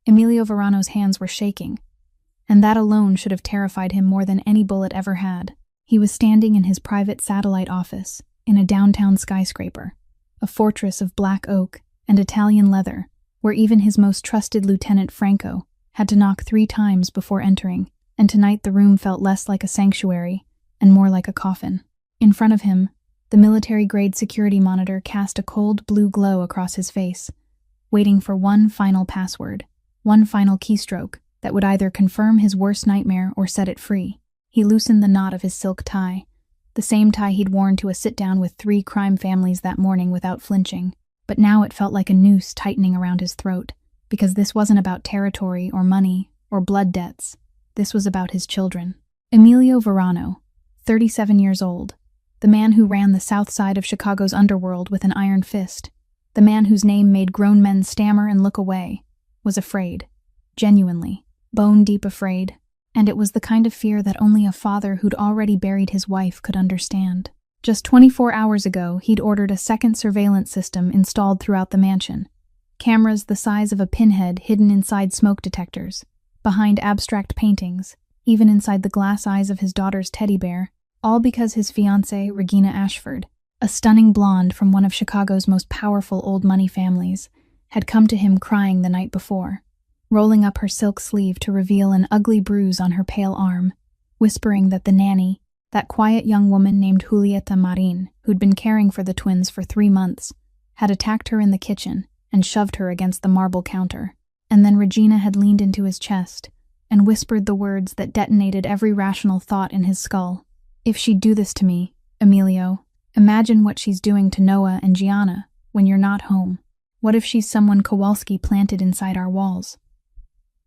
Emilio Verano's hands were shaking, and that alone should have terrified him more than any bullet ever had. He was standing in his private satellite office in a downtown skyscraper, a fortress of black oak and Italian leather, where even his most trusted Lieutenant Franco had to knock 3 times before entering, and tonight the room felt less like a sanctuary and more like a coffin. In front of him, the military-grade security monitor cast a cold blue glow across his face, waiting for one final password, one final keystroke that would either confirm his worst nightmare or set it free. He loosened the knot of his silk tie, the same tie he'd worn to a sit-down with 3 crime families that morning without flinching. But now it felt like a noose tightening around his throat, because this wasn't about territory or money or blood debts. This was about his children. Emilio Verano, 37 years old, the man who ran the south side of Chicago's underworld with an iron fist, the man whose name made grown men stammer and look away, was afraid, genuinely, bone-deep afraid, and it was the kind of fear that only a father who'd already buried his wife could understand. Just 24 hours ago, he'd ordered a second surveillance system installed throughout the mansion. Cameras the size of a pinhead hidden inside smoke detectors, behind abstract paintings, even inside the glass eyes of his daughter's teddy bear, all because his fiancée, Regina Ashford, a stunning blonde from one of Chicago's most powerful old money families, had come to him crying the night before, rolling up her silk sleeve to reveal an ugly bruise on her pale arm, whispering that the nanny, that quiet young woman named Julieta Marin, who'd been caring for the twins for 3 months, had attacked her in the kitchen and shoved her against the marble counter. And then Regina had leaned into his chest and whispered the words that detonated every rational thought in his skull. If she'd do this to me, Emilio, imagine what she's doing to Noah and Gianna when you're not home. What if she's someone Kowalski planted inside our walls?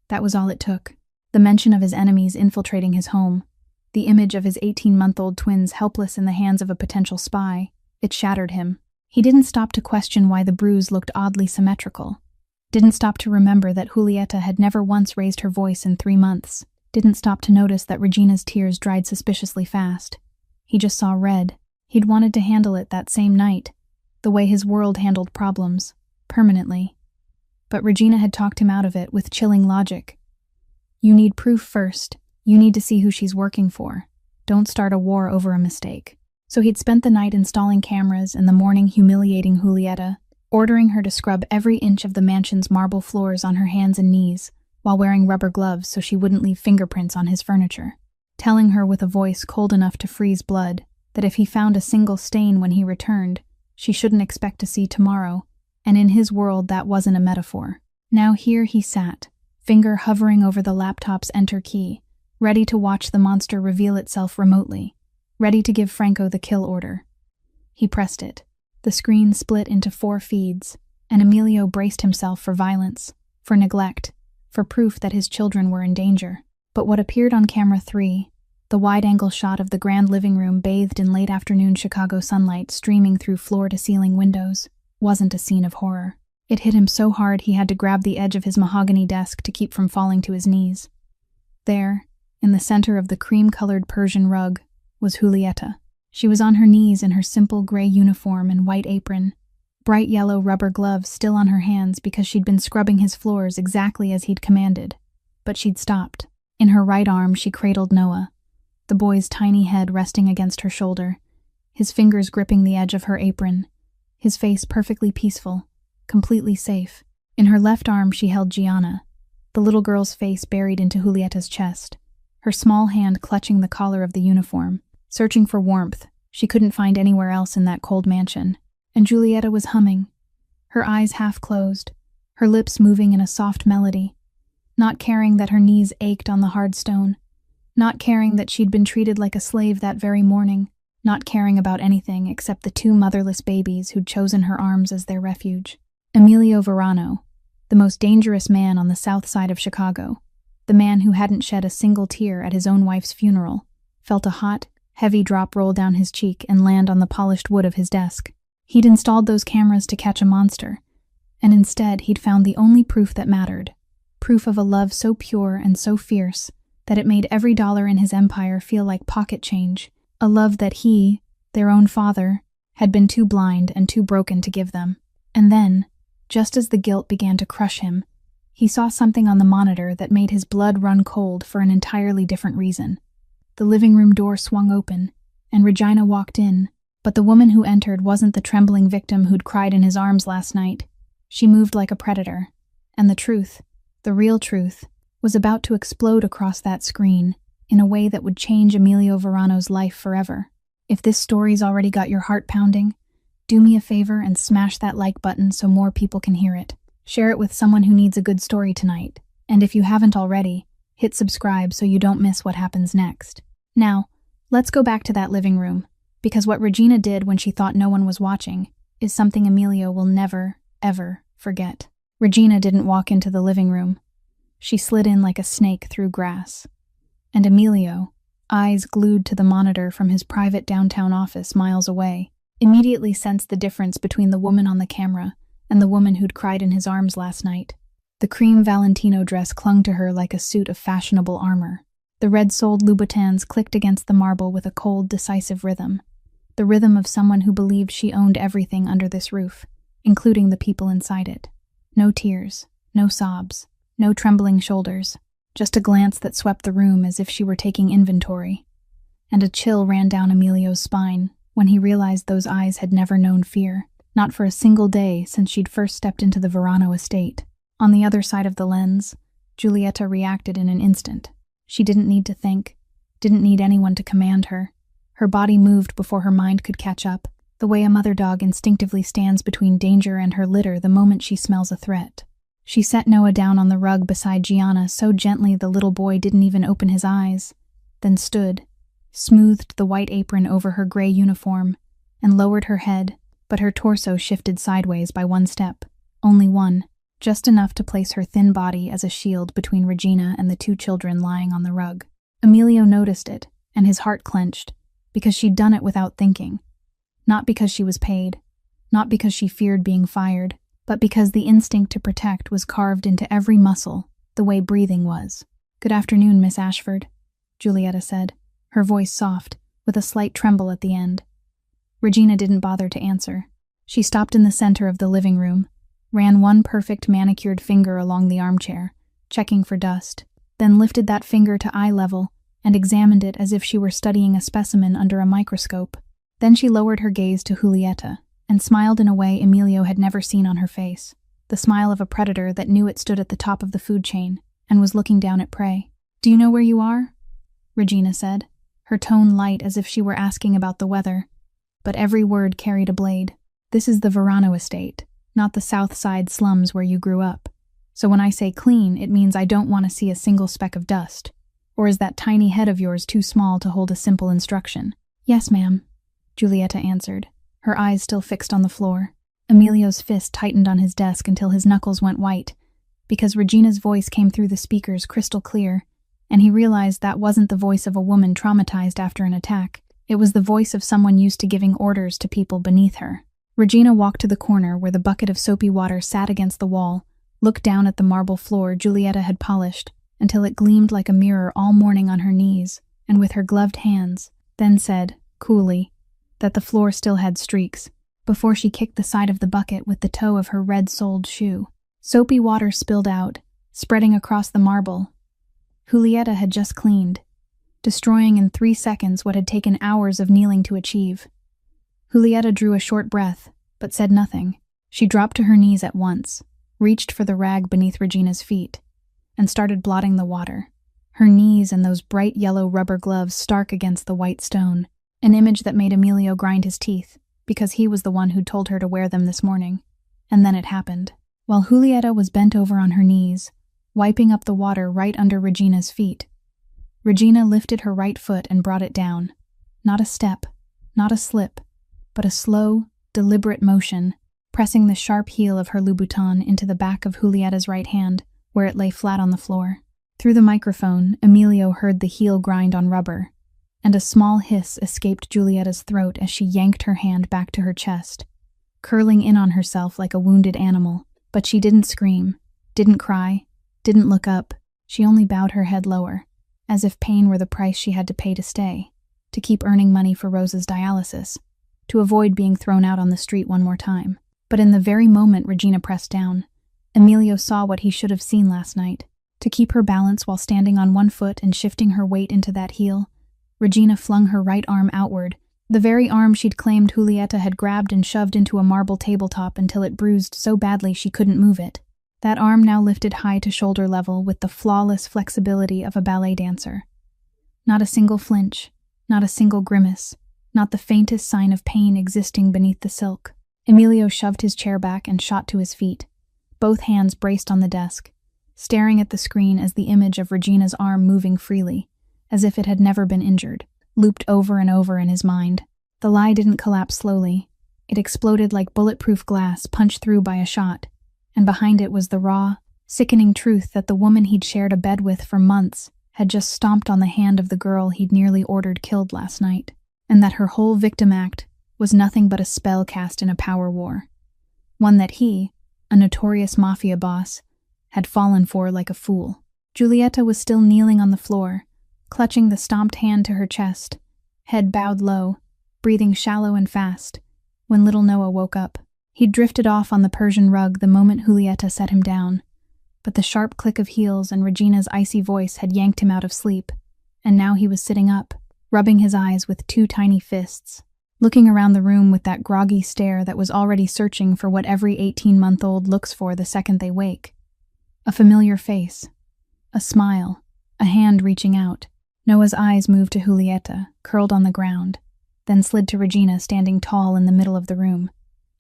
That was all it took. The mention of his enemies infiltrating his home, the image of his 18-month-old twins helpless in the hands of a potential spy, it shattered him. He didn't stop to question why the bruise looked oddly symmetrical. Didn't stop to remember that Julieta had never once raised her voice in 3 months. Didn't stop to notice that Regina's tears dried suspiciously fast. He just saw red. He'd wanted to handle it that same night, the way his world handled problems, permanently. But Regina had talked him out of it with chilling logic. You need proof first. You need to see who she's working for. Don't start a war over a mistake. So he'd spent the night installing cameras and the morning humiliating Julieta, ordering her to scrub every inch of the mansion's marble floors on her hands and knees, while wearing rubber gloves so she wouldn't leave fingerprints on his furniture, telling her with a voice cold enough to freeze blood that if he found a single stain when he returned, she shouldn't expect to see tomorrow, and in his world that wasn't a metaphor. Now here he sat, finger hovering over the laptop's enter key, ready to watch the monster reveal itself remotely, ready to give Franco the kill order. He pressed it. The screen split into 4 feeds, and Emilio braced himself for violence, for neglect, for proof that his children were in danger. But what appeared on camera 3, the wide-angle shot of the grand living room bathed in late-afternoon Chicago sunlight streaming through floor-to-ceiling windows, wasn't a scene of horror. It hit him so hard he had to grab the edge of his mahogany desk to keep from falling to his knees. There, in the center of the cream-colored Persian rug, was Julieta. She was on her knees in her simple gray uniform and white apron, bright yellow rubber gloves still on her hands because she'd been scrubbing his floors exactly as he'd commanded. But she'd stopped. In her right arm she cradled Noah, the boy's tiny head resting against her shoulder, his fingers gripping the edge of her apron, his face perfectly peaceful, completely safe. In her left arm she held Gianna, the little girl's face buried into Julieta's chest, her small hand clutching the collar of the uniform. Searching for warmth she couldn't find anywhere else in that cold mansion, and Julieta was humming, her eyes half closed, her lips moving in a soft melody, not caring that her knees ached on the hard stone, not caring that she'd been treated like a slave that very morning, not caring about anything except the 2 motherless babies who'd chosen her arms as their refuge. Emilio Verano, the most dangerous man on the south side of Chicago, the man who hadn't shed a single tear at his own wife's funeral, felt a hot, heavy drop roll down his cheek and land on the polished wood of his desk. He'd installed those cameras to catch a monster, and instead he'd found the only proof that mattered, proof of a love so pure and so fierce that it made every dollar in his empire feel like pocket change, a love that he, their own father, had been too blind and too broken to give them. And then, just as the guilt began to crush him, He saw something on the monitor that made his blood run cold for an entirely different reason. The living room door swung open, and Regina walked in, but the woman who entered wasn't the trembling victim who'd cried in his arms last night. She moved like a predator, and the truth, the real truth, was about to explode across that screen in a way that would change Emilio Verano's life forever. If this story's already got your heart pounding, do me a favor and smash that like button so more people can hear it. Share it with someone who needs a good story tonight, and if you haven't already, hit subscribe so you don't miss what happens next. Now, let's go back to that living room, because what Regina did when she thought no one was watching is something Emilio will never, ever forget. Regina didn't walk into the living room. She slid in like a snake through grass. And Emilio, eyes glued to the monitor from his private downtown office miles away, immediately sensed the difference between the woman on the camera and the woman who'd cried in his arms last night. The cream Valentino dress clung to her like a suit of fashionable armor. The red-soled Louboutins clicked against the marble with a cold, decisive rhythm. The rhythm of someone who believed she owned everything under this roof, including the people inside it. No tears, no sobs, no trembling shoulders, just a glance that swept the room as if she were taking inventory. And a chill ran down Emilio's spine when he realized those eyes had never known fear, not for a single day since she'd first stepped into the Verano estate. On the other side of the lens, Giulietta reacted in an instant. She didn't need to think, didn't need anyone to command her. Her body moved before her mind could catch up, the way a mother dog instinctively stands between danger and her litter the moment she smells a threat. She set Noah down on the rug beside Gianna so gently the little boy didn't even open his eyes, then stood, smoothed the white apron over her gray uniform, and lowered her head, but her torso shifted sideways by one step, only one, just enough to place her thin body as a shield between Regina and the two children lying on the rug. Emilio noticed it, and his heart clenched, because she'd done it without thinking. Not because she was paid, not because she feared being fired, but because the instinct to protect was carved into every muscle, the way breathing was. "Good afternoon, Miss Ashford," Giulietta said, her voice soft, with a slight tremble at the end. Regina didn't bother to answer. She stopped in the center of the living room, ran one perfect manicured finger along the armchair, checking for dust, then lifted that finger to eye level and examined it as if she were studying a specimen under a microscope. Then she lowered her gaze to Giulietta and smiled in a way Emilio had never seen on her face, the smile of a predator that knew it stood at the top of the food chain and was looking down at prey. "Do you know where you are?" Regina said, her tone light as if she were asking about the weather, but every word carried a blade. "This is the Verano estate, not the South Side slums where you grew up. So when I say clean, it means I don't want to see a single speck of dust. Or is that tiny head of yours too small to hold a simple instruction?" "Yes, ma'am," Giulietta answered, her eyes still fixed on the floor. Emilio's fist tightened on his desk until his knuckles went white, because Regina's voice came through the speakers crystal clear, and he realized that wasn't the voice of a woman traumatized after an attack. It was the voice of someone used to giving orders to people beneath her. Regina walked to the corner where the bucket of soapy water sat against the wall, looked down at the marble floor Giulietta had polished, until it gleamed like a mirror all morning on her knees, and with her gloved hands, then said, coolly, that the floor still had streaks, before she kicked the side of the bucket with the toe of her red-soled shoe. Soapy water spilled out, spreading across the marble. Giulietta had just cleaned, destroying in 3 seconds what had taken hours of kneeling to achieve. Giulietta drew a short breath, but said nothing. She dropped to her knees at once, reached for the rag beneath Regina's feet, and started blotting the water, her knees and those bright yellow rubber gloves stark against the white stone, an image that made Emilio grind his teeth, because he was the one who'd told her to wear them this morning. And then it happened. While Giulietta was bent over on her knees, wiping up the water right under Regina's feet, Regina lifted her right foot and brought it down. Not a step, not a slip, but a slow, deliberate motion, pressing the sharp heel of her Louboutin into the back of Giulietta's right hand, where it lay flat on the floor. Through the microphone, Emilio heard the heel grind on rubber, and a small hiss escaped Giulietta's throat as she yanked her hand back to her chest, curling in on herself like a wounded animal. But she didn't scream, didn't cry, didn't look up. She only bowed her head lower, as if pain were the price she had to pay to stay, to keep earning money for Rosa's dialysis, to avoid being thrown out on the street one more time. But in the very moment Regina pressed down, Emilio saw what he should have seen last night. To keep her balance while standing on one foot and shifting her weight into that heel, Regina flung her right arm outward, the very arm she'd claimed Julieta had grabbed and shoved into a marble tabletop until it bruised so badly she couldn't move it. That arm now lifted high to shoulder level with the flawless flexibility of a ballet dancer. Not a single flinch, not a single grimace, not the faintest sign of pain existing beneath the silk. Emilio shoved his chair back and shot to his feet, both hands braced on the desk, staring at the screen as the image of Regina's arm moving freely, as if it had never been injured, looped over and over in his mind. The lie didn't collapse slowly. It exploded like bulletproof glass punched through by a shot, and behind it was the raw, sickening truth that the woman he'd shared a bed with for months had just stomped on the hand of the girl he'd nearly ordered killed last night, and that her whole victim act was nothing but a spell cast in a power war, one that he, a notorious Mafia boss, had fallen for like a fool. Julieta was still kneeling on the floor, clutching the stomped hand to her chest, head bowed low, breathing shallow and fast, when little Noah woke up. He'd drifted off on the Persian rug the moment Julieta set him down, but the sharp click of heels and Regina's icy voice had yanked him out of sleep, and now he was sitting up, rubbing his eyes with two tiny fists, looking around the room with that groggy stare that was already searching for what every 18-month-old looks for the second they wake. A familiar face, a smile, a hand reaching out. Noah's eyes moved to Julieta, curled on the ground, then slid to Regina standing tall in the middle of the room.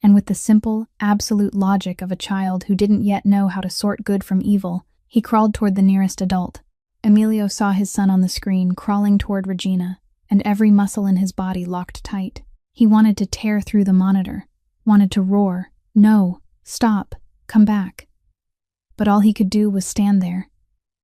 And with the simple, absolute logic of a child who didn't yet know how to sort good from evil, he crawled toward the nearest adult. Emilio saw his son on the screen, crawling toward Regina, and every muscle in his body locked tight. He wanted to tear through the monitor, wanted to roar, "No, stop, come back." But all he could do was stand there,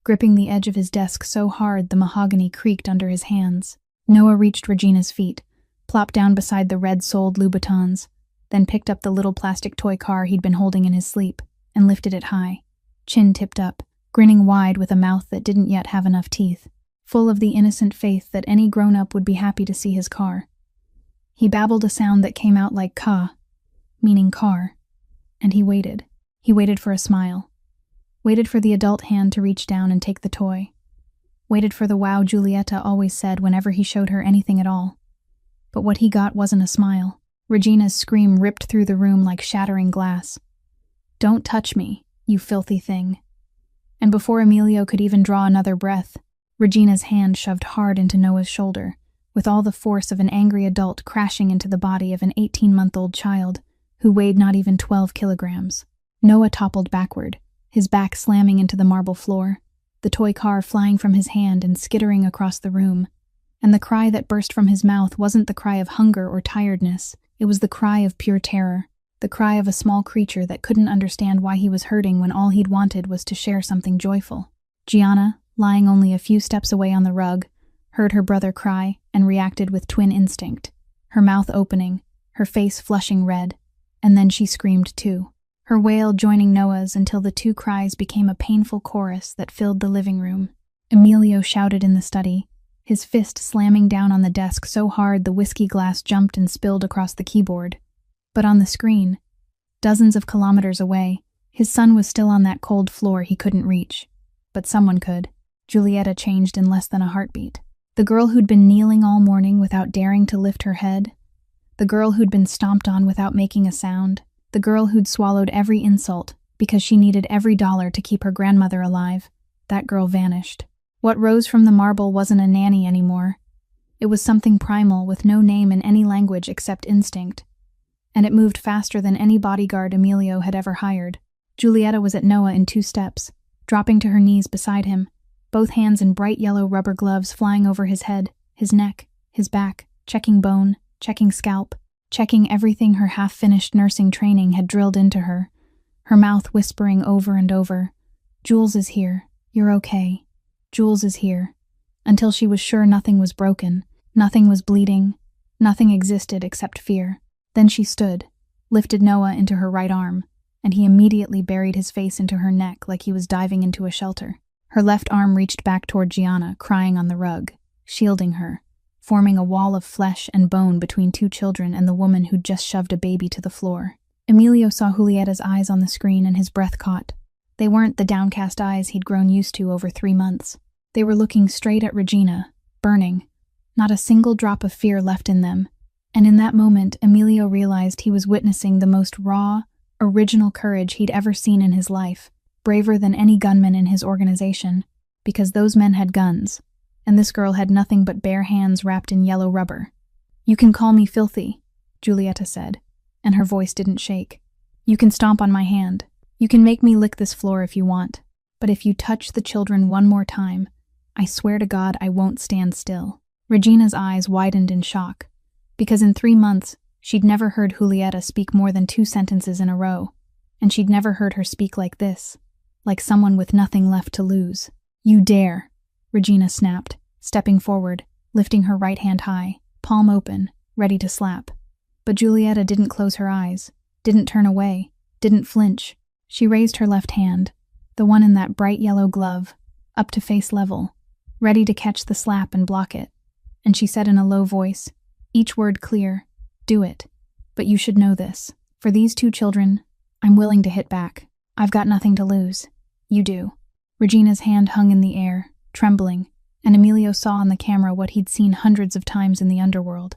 gripping the edge of his desk so hard the mahogany creaked under his hands. Noah reached Regina's feet, plopped down beside the red-soled Louboutins, then picked up the little plastic toy car he'd been holding in his sleep and lifted it high, chin tipped up, grinning wide with a mouth that didn't yet have enough teeth, full of the innocent faith that any grown-up would be happy to see his car. He babbled a sound that came out like ka, meaning car, and he waited. He waited for a smile, waited for the adult hand to reach down and take the toy, waited for the wow Julieta always said whenever he showed her anything at all. But what he got wasn't a smile. Regina's scream ripped through the room like shattering glass. "Don't touch me, you filthy thing." And before Emilio could even draw another breath, Regina's hand shoved hard into Noah's shoulder, with all the force of an angry adult crashing into the body of an 18-month-old child who weighed not even 12 kilograms. Noah toppled backward, his back slamming into the marble floor, the toy car flying from his hand and skittering across the room. And the cry that burst from his mouth wasn't the cry of hunger or tiredness, it was the cry of pure terror, the cry of a small creature that couldn't understand why he was hurting when all he'd wanted was to share something joyful. Gianna, lying only a few steps away on the rug, heard her brother cry and reacted with twin instinct, her mouth opening, her face flushing red, and then she screamed too, her wail joining Noah's until the two cries became a painful chorus that filled the living room. Emilio shouted in the study, his fist slamming down on the desk so hard the whiskey glass jumped and spilled across the keyboard. But on the screen, dozens of kilometers away, his son was still on that cold floor he couldn't reach. But someone could. Julieta changed in less than a heartbeat. The girl who'd been kneeling all morning without daring to lift her head, the girl who'd been stomped on without making a sound, the girl who'd swallowed every insult because she needed every dollar to keep her grandmother alive, that girl vanished. What rose from the marble wasn't a nanny anymore. It was something primal with no name in any language except instinct. And it moved faster than any bodyguard Emilio had ever hired. Julieta was at Noah in 2 steps, dropping to her knees beside him, both hands in bright yellow rubber gloves flying over his head, his neck, his back, checking bone, checking scalp, checking everything her half-finished nursing training had drilled into her, her mouth whispering over and over, "Jules is here, you're okay. Jules is here," until she was sure nothing was broken, nothing was bleeding, nothing existed except fear. Then she stood, lifted Noah into her right arm, and he immediately buried his face into her neck like he was diving into a shelter. Her left arm reached back toward Gianna, crying on the rug, shielding her, forming a wall of flesh and bone between 2 children and the woman who'd just shoved a baby to the floor. Emilio saw Julieta's eyes on the screen and his breath caught. They weren't the downcast eyes he'd grown used to over 3 months. They were looking straight at Regina, burning, not a single drop of fear left in them. And in that moment, Emilio realized he was witnessing the most raw, original courage he'd ever seen in his life, braver than any gunman in his organization, because those men had guns, and this girl had nothing but bare hands wrapped in yellow rubber. "You can call me filthy," Giulietta said, and her voice didn't shake. "You can stomp on my hand. You can make me lick this floor if you want. But if you touch the children one more time, I swear to God I won't stand still." Regina's eyes widened in shock, because in 3 months, she'd never heard Giulietta speak more than 2 sentences in a row, and she'd never heard her speak like this, like someone with nothing left to lose. "You dare," Regina snapped, stepping forward, lifting her right hand high, palm open, ready to slap. But Giulietta didn't close her eyes, didn't turn away, didn't flinch. She raised her left hand, the one in that bright yellow glove, up to face level, ready to catch the slap and block it. And she said in a low voice, each word clear, "Do it. But you should know this. For these 2 children, I'm willing to hit back. I've got nothing to lose. You do." Regina's hand hung in the air, trembling, and Emilio saw on the camera what he'd seen hundreds of times in the underworld.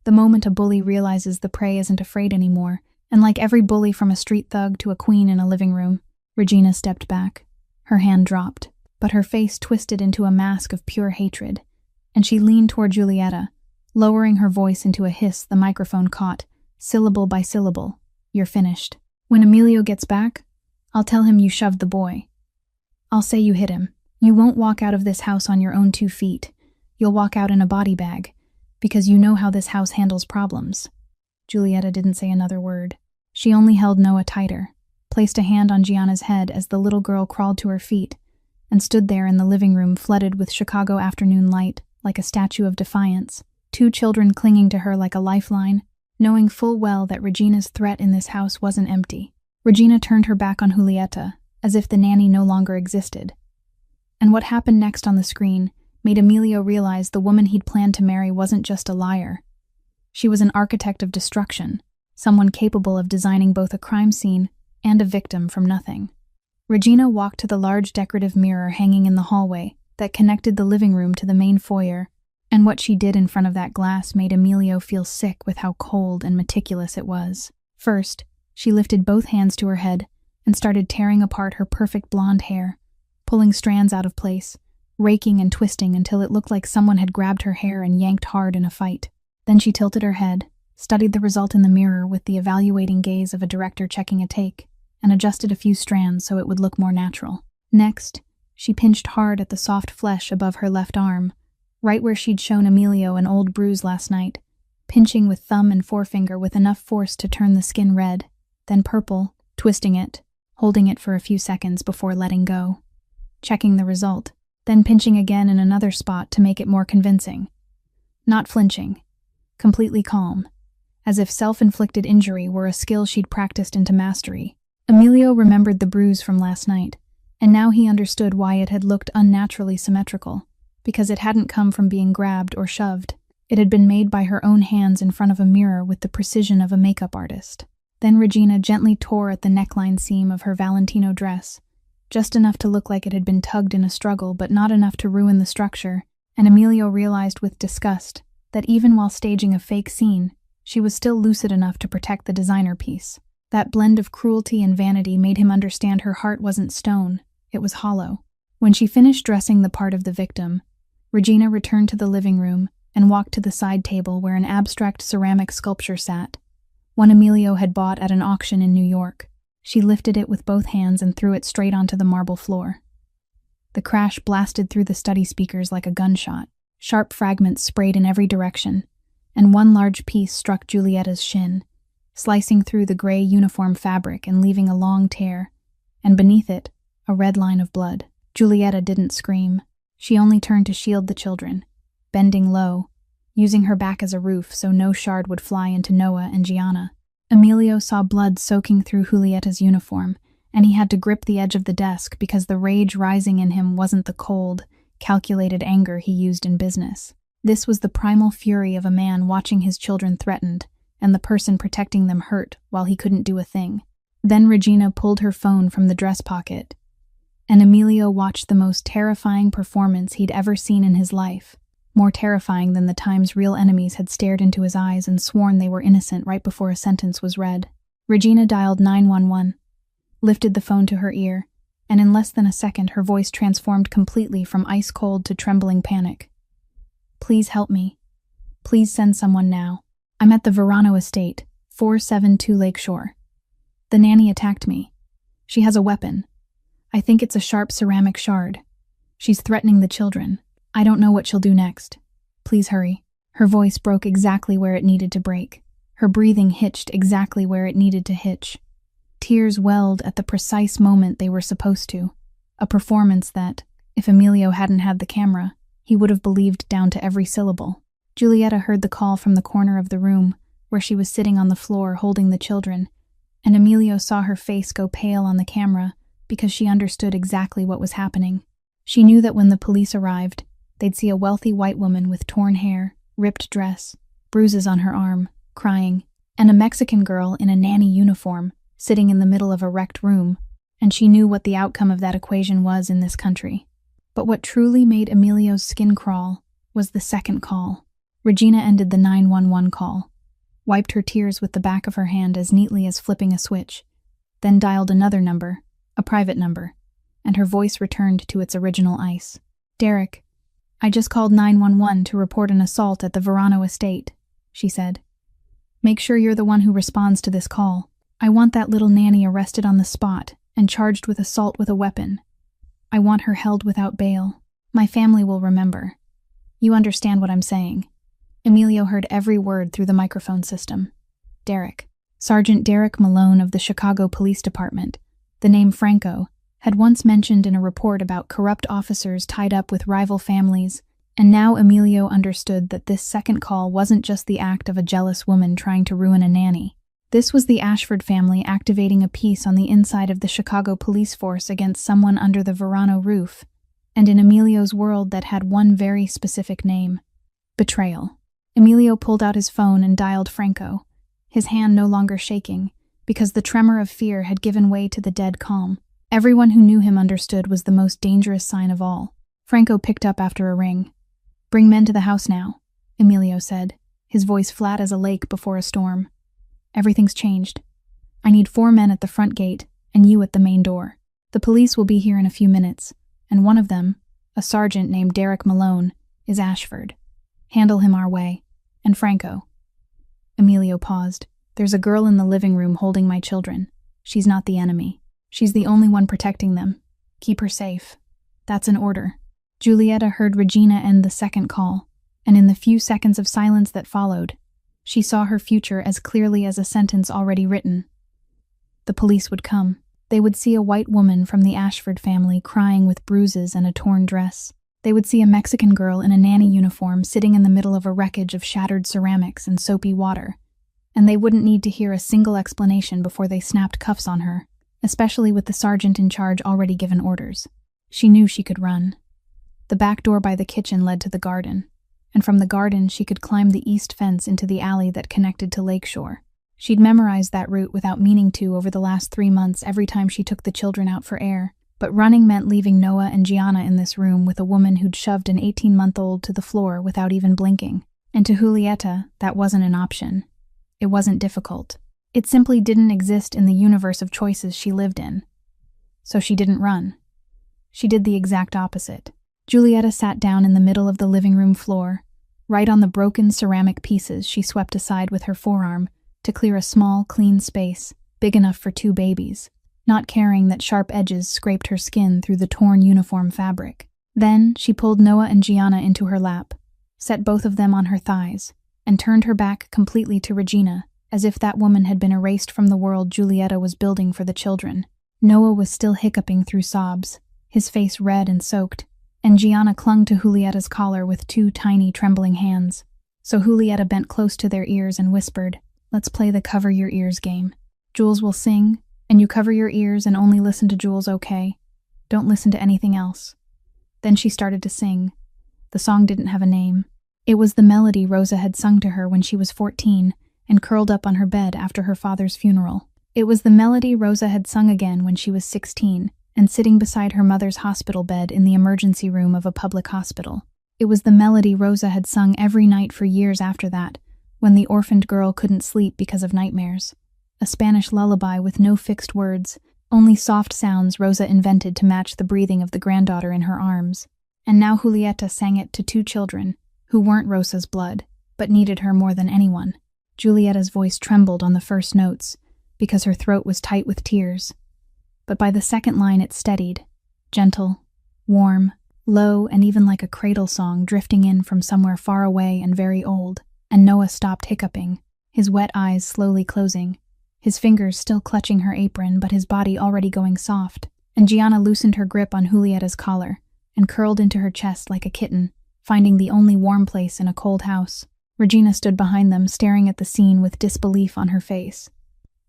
The moment a bully realizes the prey isn't afraid anymore, and like every bully from a street thug to a queen in a living room, Regina stepped back. Her hand dropped, but her face twisted into a mask of pure hatred, and she leaned toward Giulietta, lowering her voice into a hiss the microphone caught, syllable by syllable. "You're finished. When Emilio gets back, I'll tell him you shoved the boy. I'll say you hit him. You won't walk out of this house on your own 2 feet. You'll walk out in a body bag, because you know how this house handles problems." Giulietta didn't say another word. She only held Noah tighter, placed a hand on Gianna's head as the little girl crawled to her feet, and stood there in the living room flooded with Chicago afternoon light, like a statue of defiance, 2 children clinging to her like a lifeline, knowing full well that Regina's threat in this house wasn't empty. Regina turned her back on Giulietta, as if the nanny no longer existed. And what happened next on the screen made Emilio realize the woman he'd planned to marry wasn't just a liar. She was an architect of destruction, someone capable of designing both a crime scene and a victim from nothing. Regina walked to the large decorative mirror hanging in the hallway that connected the living room to the main foyer, and what she did in front of that glass made Emilio feel sick with how cold and meticulous it was. First, she lifted both hands to her head and started tearing apart her perfect blonde hair, pulling strands out of place, raking and twisting until it looked like someone had grabbed her hair and yanked hard in a fight. Then she tilted her head, studied the result in the mirror with the evaluating gaze of a director checking a take, and adjusted a few strands so it would look more natural. Next, she pinched hard at the soft flesh above her left arm, right where she'd shown Emilio an old bruise last night, pinching with thumb and forefinger with enough force to turn the skin red, then purple, twisting it, holding it for a few seconds before letting go, checking the result, then pinching again in another spot to make it more convincing. Not flinching, completely calm, as if self-inflicted injury were a skill she'd practiced into mastery. Emilio remembered the bruise from last night, and now he understood why it had looked unnaturally symmetrical, because it hadn't come from being grabbed or shoved. It had been made by her own hands in front of a mirror with the precision of a makeup artist. Then Regina gently tore at the neckline seam of her Valentino dress, just enough to look like it had been tugged in a struggle, but not enough to ruin the structure, and Emilio realized with disgust that even while staging a fake scene, she was still lucid enough to protect the designer piece. That blend of cruelty and vanity made him understand her heart wasn't stone, it was hollow. When she finished dressing the part of the victim, Regina returned to the living room and walked to the side table where an abstract ceramic sculpture sat, one Emilio had bought at an auction in New York. She lifted it with both hands and threw it straight onto the marble floor. The crash blasted through the study speakers like a gunshot. Sharp fragments sprayed in every direction, and one large piece struck Giulietta's shin, slicing through the gray uniform fabric and leaving a long tear, and beneath it, a red line of blood. Giulietta didn't scream. She only turned to shield the children, bending low, using her back as a roof so no shard would fly into Noah and Gianna. Emilio saw blood soaking through Giulietta's uniform, and he had to grip the edge of the desk because the rage rising in him wasn't the cold, calculated anger he used in business. This was the primal fury of a man watching his children threatened, and the person protecting them hurt while he couldn't do a thing. Then Regina pulled her phone from the dress pocket, and Emilio watched the most terrifying performance he'd ever seen in his life, more terrifying than the times real enemies had stared into his eyes and sworn they were innocent right before a sentence was read. Regina dialed 911, lifted the phone to her ear, and in less than a second her voice transformed completely from ice-cold to trembling panic. "Please help me. Please send someone now. I'm at the Verano estate, 472 Lakeshore. The nanny attacked me. She has a weapon. I think it's a sharp ceramic shard. She's threatening the children. I don't know what she'll do next. Please hurry." Her voice broke exactly where it needed to break. Her breathing hitched exactly where it needed to hitch. Tears welled at the precise moment they were supposed to, a performance that, if Emilio hadn't had the camera, he would have believed down to every syllable. Giulietta heard the call from the corner of the room, where she was sitting on the floor holding the children, and Emilio saw her face go pale on the camera because she understood exactly what was happening. She knew that when the police arrived, they'd see a wealthy white woman with torn hair, ripped dress, bruises on her arm, crying, and a Mexican girl in a nanny uniform, sitting in the middle of a wrecked room, and she knew what the outcome of that equation was in this country. But what truly made Emilio's skin crawl was the second call. Regina ended the 911 call, wiped her tears with the back of her hand as neatly as flipping a switch, then dialed another number, a private number, and her voice returned to its original ice. "Derek, I just called 911 to report an assault at the Verano estate," she said. "Make sure you're the one who responds to this call. I want that little nanny arrested on the spot and charged with assault with a weapon. I want her held without bail. My family will remember. You understand what I'm saying." Emilio heard every word through the microphone system. Derek. Sergeant Derek Malone of the Chicago Police Department, the name Franco, had once mentioned in a report about corrupt officers tied up with rival families, and now Emilio understood that this second call wasn't just the act of a jealous woman trying to ruin a nanny. This was the Ashford family activating a piece on the inside of the Chicago police force against someone under the Verano roof, and in Emilio's world that had one very specific name: betrayal. Emilio pulled out his phone and dialed Franco, his hand no longer shaking, because the tremor of fear had given way to the dead calm. Everyone who knew him understood was the most dangerous sign of all. Franco picked up after a ring. "Bring men to the house now," Emilio said, his voice flat as a lake before a storm. "Everything's changed. I need 4 men at the front gate and you at the main door. The police will be here in a few minutes, and one of them, a sergeant named Derek Malone, is Ashford. Handle him our way. And Franco." Emilio paused. "There's a girl in the living room holding my children. She's not the enemy. She's the only one protecting them. Keep her safe. That's an order." Giulietta heard Regina end the second call, and in the few seconds of silence that followed, she saw her future as clearly as a sentence already written. The police would come. They would see a white woman from the Ashford family crying with bruises and a torn dress. They would see a Mexican girl in a nanny uniform sitting in the middle of a wreckage of shattered ceramics and soapy water, and they wouldn't need to hear a single explanation before they snapped cuffs on her, especially with the sergeant in charge already given orders. She knew she could run. The back door by the kitchen led to the garden, and from the garden she could climb the east fence into the alley that connected to Lakeshore. She'd memorized that route without meaning to over the last 3 months every time she took the children out for air, but running meant leaving Noah and Gianna in this room with a woman who'd shoved an 18-month-old to the floor without even blinking. And to Giulietta, that wasn't an option. It wasn't difficult. It simply didn't exist in the universe of choices she lived in. So she didn't run. She did the exact opposite. Giulietta sat down in the middle of the living room floor, right on the broken ceramic pieces she swept aside with her forearm to clear a small, clean space, big enough for 2 babies, not caring that sharp edges scraped her skin through the torn uniform fabric. Then she pulled Noah and Gianna into her lap, set both of them on her thighs, and turned her back completely to Regina, as if that woman had been erased from the world Giulietta was building for the children. Noah was still hiccuping through sobs, his face red and soaked, and Gianna clung to Giulietta's collar with 2 tiny, trembling hands. So Giulietta bent close to their ears and whispered, "Let's play the cover your ears game. Jules will sing, and you cover your ears and only listen to Jules, okay? Don't listen to anything else." Then she started to sing. The song didn't have a name. It was the melody Rosa had sung to her when she was 14 and curled up on her bed after her father's funeral. It was the melody Rosa had sung again when she was 16 and sitting beside her mother's hospital bed in the emergency room of a public hospital. It was the melody Rosa had sung every night for years after that, when the orphaned girl couldn't sleep because of nightmares. A Spanish lullaby with no fixed words, only soft sounds Rosa invented to match the breathing of the granddaughter in her arms. And now Julieta sang it to two children, who weren't Rosa's blood, but needed her more than anyone. Julieta's voice trembled on the first notes, because her throat was tight with tears. But by the second line it steadied, gentle, warm, low, and even like a cradle song drifting in from somewhere far away and very old. And Noah stopped hiccuping, his wet eyes slowly closing, his fingers still clutching her apron but his body already going soft. And Gianna loosened her grip on Julieta's collar and curled into her chest like a kitten, finding the only warm place in a cold house. Regina stood behind them, staring at the scene with disbelief on her face.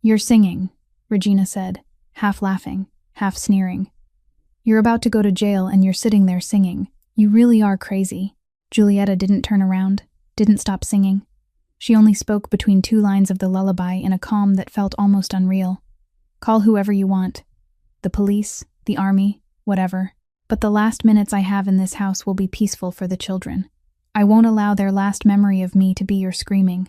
"You're singing," Regina said, half laughing, half sneering. "You're about to go to jail and you're sitting there singing. You really are crazy." Julieta didn't turn around, didn't stop singing. She only spoke between two lines of the lullaby in a calm that felt almost unreal. "Call whoever you want. The police, the army, whatever. But the last minutes I have in this house will be peaceful for the children. I won't allow their last memory of me to be your screaming."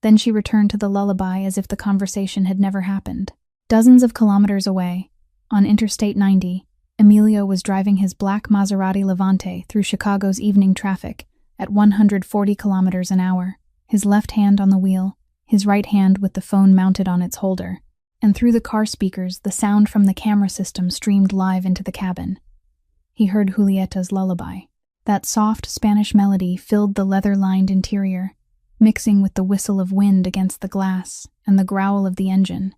Then she returned to the lullaby as if the conversation had never happened. Dozens of kilometers away, on Interstate 90, Emilio was driving his black Maserati Levante through Chicago's evening traffic at 140 kilometers an hour, his left hand on the wheel, his right hand with the phone mounted on its holder. And through the car speakers, the sound from the camera system streamed live into the cabin. He heard Julieta's lullaby. That soft Spanish melody filled the leather-lined interior, mixing with the whistle of wind against the glass and the growl of the engine.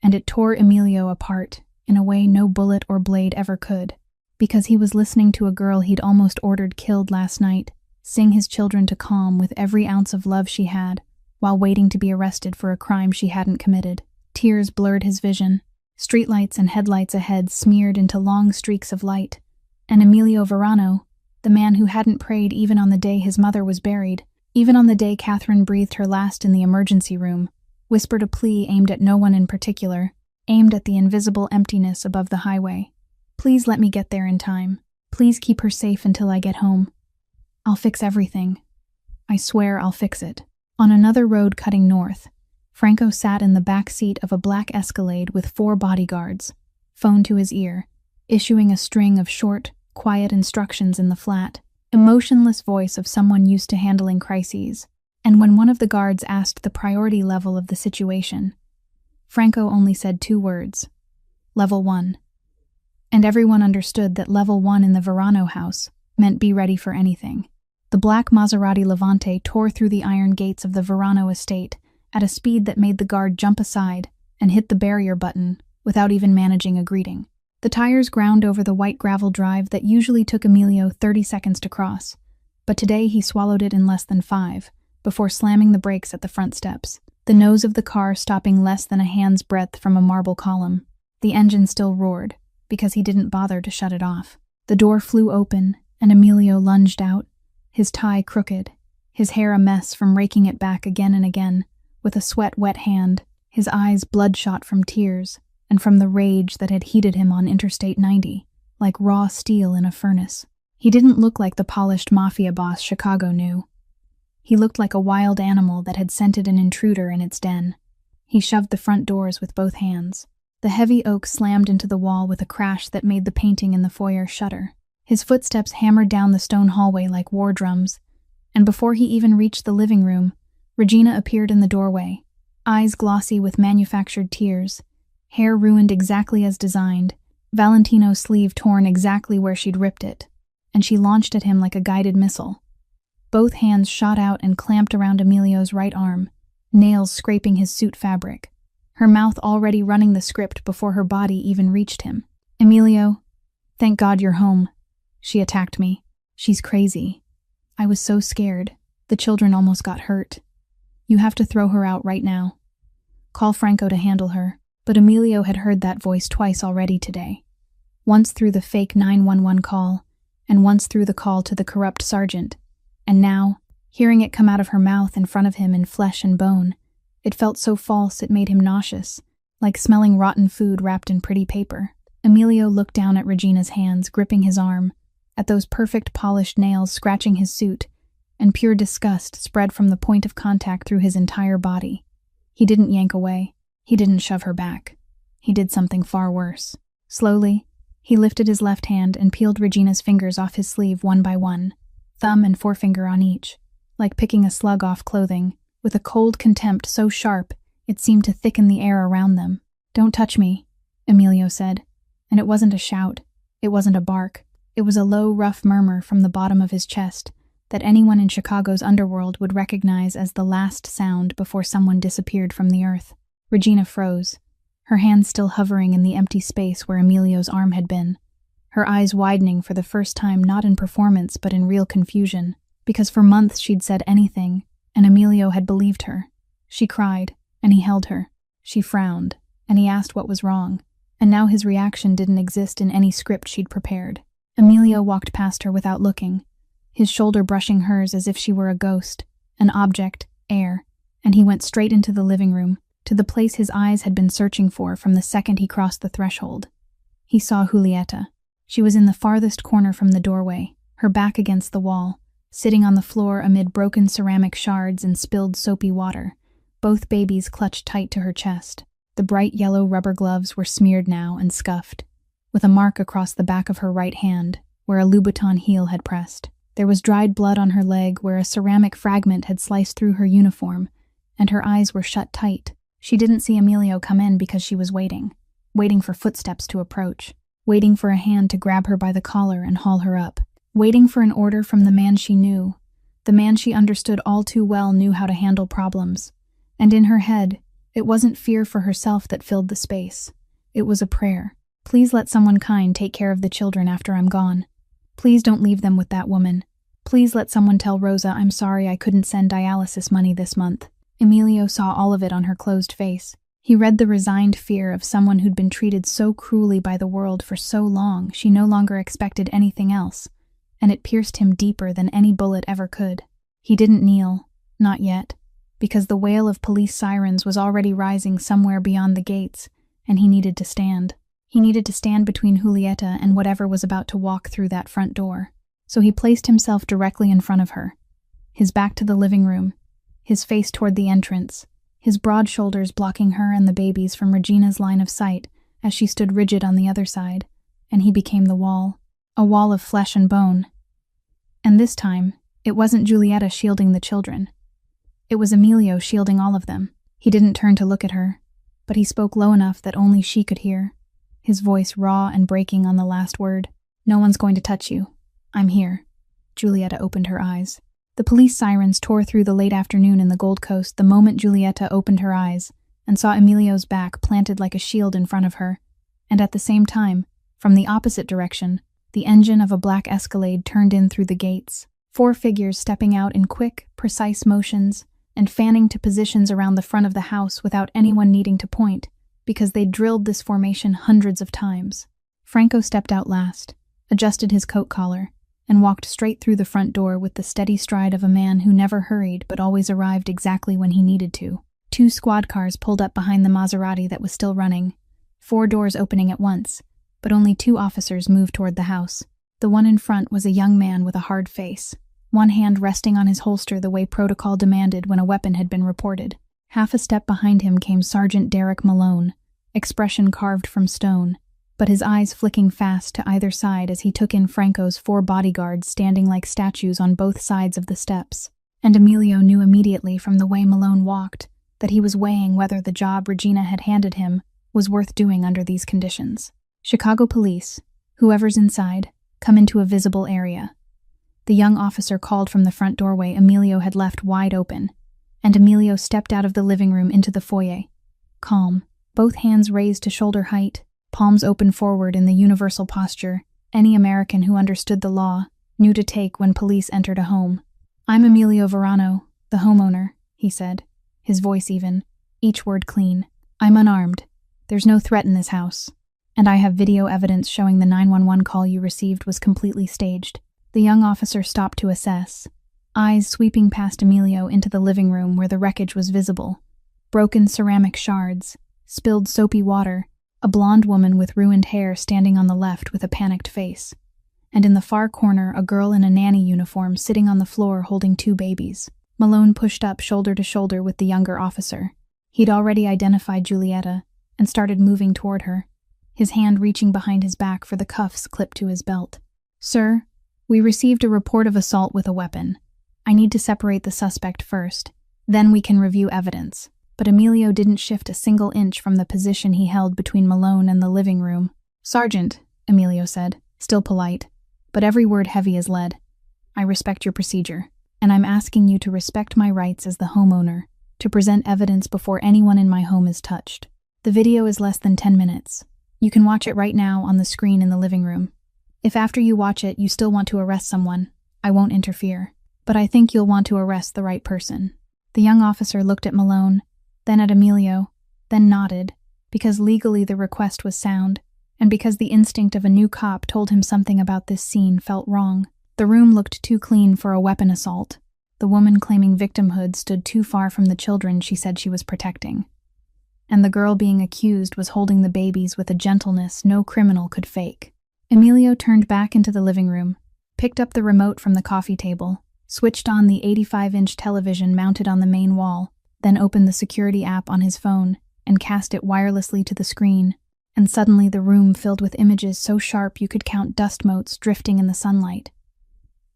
And it tore Emilio apart in a way no bullet or blade ever could, because he was listening to a girl he'd almost ordered killed last night sing his children to calm with every ounce of love she had, while waiting to be arrested for a crime she hadn't committed. Tears blurred his vision. Streetlights and headlights ahead smeared into long streaks of light, and Emilio Verano, the man who hadn't prayed even on the day his mother was buried, even on the day Catherine breathed her last in the emergency room, whispered a plea aimed at no one in particular, aimed at the invisible emptiness above the highway. "Please let me get there in time. Please keep her safe until I get home. I'll fix everything. I swear I'll fix it." On another road cutting north, Franco sat in the back seat of a black Escalade with 4 bodyguards, phone to his ear, issuing a string of short, quiet instructions in the flat, emotionless voice of someone used to handling crises. And when one of the guards asked the priority level of the situation, Franco only said 2 words: "Level 1. And everyone understood that Level 1 in the Verano house meant be ready for anything. The black Maserati Levante tore through the iron gates of the Verano estate at a speed that made the guard jump aside and hit the barrier button without even managing a greeting. The tires ground over the white gravel drive that usually took Emilio 30 seconds to cross, but today he swallowed it in less than 5, before slamming the brakes at the front steps, the nose of the car stopping less than a hand's breadth from a marble column. The engine still roared, because he didn't bother to shut it off. The door flew open, and Emilio lunged out, his tie crooked, his hair a mess from raking it back again and again, with a sweat-wet hand, his eyes bloodshot from tears, and from the rage that had heated him on Interstate 90, like raw steel in a furnace. He didn't look like the polished Mafia boss Chicago knew. He looked like a wild animal that had scented an intruder in its den. He shoved the front doors with both hands. The heavy oak slammed into the wall with a crash that made the painting in the foyer shudder. His footsteps hammered down the stone hallway like war drums, and before he even reached the living room, Regina appeared in the doorway, eyes glossy with manufactured tears, hair ruined exactly as designed, Valentino's sleeve torn exactly where she'd ripped it, and she launched at him like a guided missile. Both hands shot out and clamped around Emilio's right arm, nails scraping his suit fabric, her mouth already running the script before her body even reached him. "Emilio, thank God you're home. She attacked me. She's crazy. I was so scared. The children almost got hurt. You have to throw her out right now. Call Franco to handle her." But Emilio had heard that voice twice already today. Once through the fake 911 call, and once through the call to the corrupt sergeant. And now, hearing it come out of her mouth in front of him in flesh and bone, it felt so false it made him nauseous, like smelling rotten food wrapped in pretty paper. Emilio looked down at Regina's hands, gripping his arm, at those perfect polished nails scratching his suit, and pure disgust spread from the point of contact through his entire body. He didn't yank away. He didn't shove her back. He did something far worse. Slowly, he lifted his left hand and peeled Regina's fingers off his sleeve one by one, thumb and forefinger on each, like picking a slug off clothing, with a cold contempt so sharp it seemed to thicken the air around them. "Don't touch me," Emilio said, and it wasn't a shout, it wasn't a bark, it was a low, rough murmur from the bottom of his chest that anyone in Chicago's underworld would recognize as the last sound before someone disappeared from the earth. Regina froze, her hand still hovering in the empty space where Emilio's arm had been, her eyes widening for the first time not in performance but in real confusion, because for months she'd said anything, and Emilio had believed her. She cried, and he held her. She frowned, and he asked what was wrong, and now his reaction didn't exist in any script she'd prepared. Emilio walked past her without looking, his shoulder brushing hers as if she were a ghost, an object, air, and he went straight into the living room, to the place his eyes had been searching for from the second he crossed the threshold. He saw Julieta. She was in the farthest corner from the doorway, her back against the wall, sitting on the floor amid broken ceramic shards and spilled soapy water, both babies clutched tight to her chest. The bright yellow rubber gloves were smeared now and scuffed, with a mark across the back of her right hand, where a Louboutin heel had pressed. There was dried blood on her leg where a ceramic fragment had sliced through her uniform, and her eyes were shut tight. She didn't see Emilio come in because she was waiting for footsteps to approach, waiting for a hand to grab her by the collar and haul her up, waiting for an order from the man she knew, the man she understood all too well knew how to handle problems. And in her head, it wasn't fear for herself that filled the space. It was a prayer. "Please let someone kind take care of the children after I'm gone. Please don't leave them with that woman. Please let someone tell Rosa I'm sorry I couldn't send dialysis money this month." Emilio saw all of it on her closed face. He read the resigned fear of someone who'd been treated so cruelly by the world for so long she no longer expected anything else, and it pierced him deeper than any bullet ever could. He didn't kneel, not yet, because the wail of police sirens was already rising somewhere beyond the gates, and he needed to stand. He needed to stand between Julieta and whatever was about to walk through that front door. So he placed himself directly in front of her, his back to the living room, his face toward the entrance, his broad shoulders blocking her and the babies from Regina's line of sight as she stood rigid on the other side, and he became the wall, a wall of flesh and bone. And this time, it wasn't Julieta shielding the children. It was Emilio shielding all of them. He didn't turn to look at her, but he spoke low enough that only she could hear, his voice raw and breaking on the last word. "No one's going to touch you. I'm here." Julieta opened her eyes. The police sirens tore through the late afternoon in the Gold Coast the moment Julieta opened her eyes and saw Emilio's back planted like a shield in front of her, and at the same time, from the opposite direction, the engine of a black Escalade turned in through the gates, 4 figures stepping out in quick, precise motions and fanning to positions around the front of the house without anyone needing to point, because they'd drilled this formation hundreds of times. Franco stepped out last, adjusted his coat collar, and walked straight through the front door with the steady stride of a man who never hurried but always arrived exactly when he needed to. 2 squad cars pulled up behind the Maserati that was still running, 4 doors opening at once, but only 2 officers moved toward the house. The one in front was a young man with a hard face, one hand resting on his holster the way protocol demanded when a weapon had been reported. Half a step behind him came Sergeant Derek Malone, expression carved from stone, but his eyes flicking fast to either side as he took in Franco's 4 bodyguards standing like statues on both sides of the steps. And Emilio knew immediately from the way Malone walked that he was weighing whether the job Regina had handed him was worth doing under these conditions. "Chicago police, whoever's inside, come into a visible area." The young officer called from the front doorway Emilio had left wide open, and Emilio stepped out of the living room into the foyer, calm, both hands raised to shoulder height, palms open forward in the universal posture any American who understood the law knew to take when police entered a home. "I'm Emilio Verano, the homeowner," he said, his voice even, each word clean. "I'm unarmed. There's no threat in this house. And I have video evidence showing the 911 call you received was completely staged." The young officer stopped to assess, eyes sweeping past Emilio into the living room where the wreckage was visible. Broken ceramic shards, spilled soapy water, a blonde woman with ruined hair standing on the left with a panicked face. And in the far corner, a girl in a nanny uniform sitting on the floor holding 2 babies. Malone pushed up shoulder to shoulder with the younger officer. He'd already identified Julieta and started moving toward her, his hand reaching behind his back for the cuffs clipped to his belt. "Sir, we received a report of assault with a weapon. I need to separate the suspect first. Then we can review evidence." But Emilio didn't shift a single inch from the position he held between Malone and the living room. "Sergeant," Emilio said, still polite, but every word heavy as lead, "I respect your procedure, and I'm asking you to respect my rights as the homeowner, to present evidence before anyone in my home is touched. The video is less than 10 minutes. You can watch it right now on the screen in the living room. If after you watch it you still want to arrest someone, I won't interfere. But I think you'll want to arrest the right person." The young officer looked at Malone, then at Emilio, then nodded, because legally the request was sound, and because the instinct of a new cop told him something about this scene felt wrong. The room looked too clean for a weapon assault. The woman claiming victimhood stood too far from the children she said she was protecting. And the girl being accused was holding the babies with a gentleness no criminal could fake. Emilio turned back into the living room, picked up the remote from the coffee table, switched on the 85-inch television mounted on the main wall, then opened the security app on his phone and cast it wirelessly to the screen, and suddenly the room filled with images so sharp you could count dust motes drifting in the sunlight.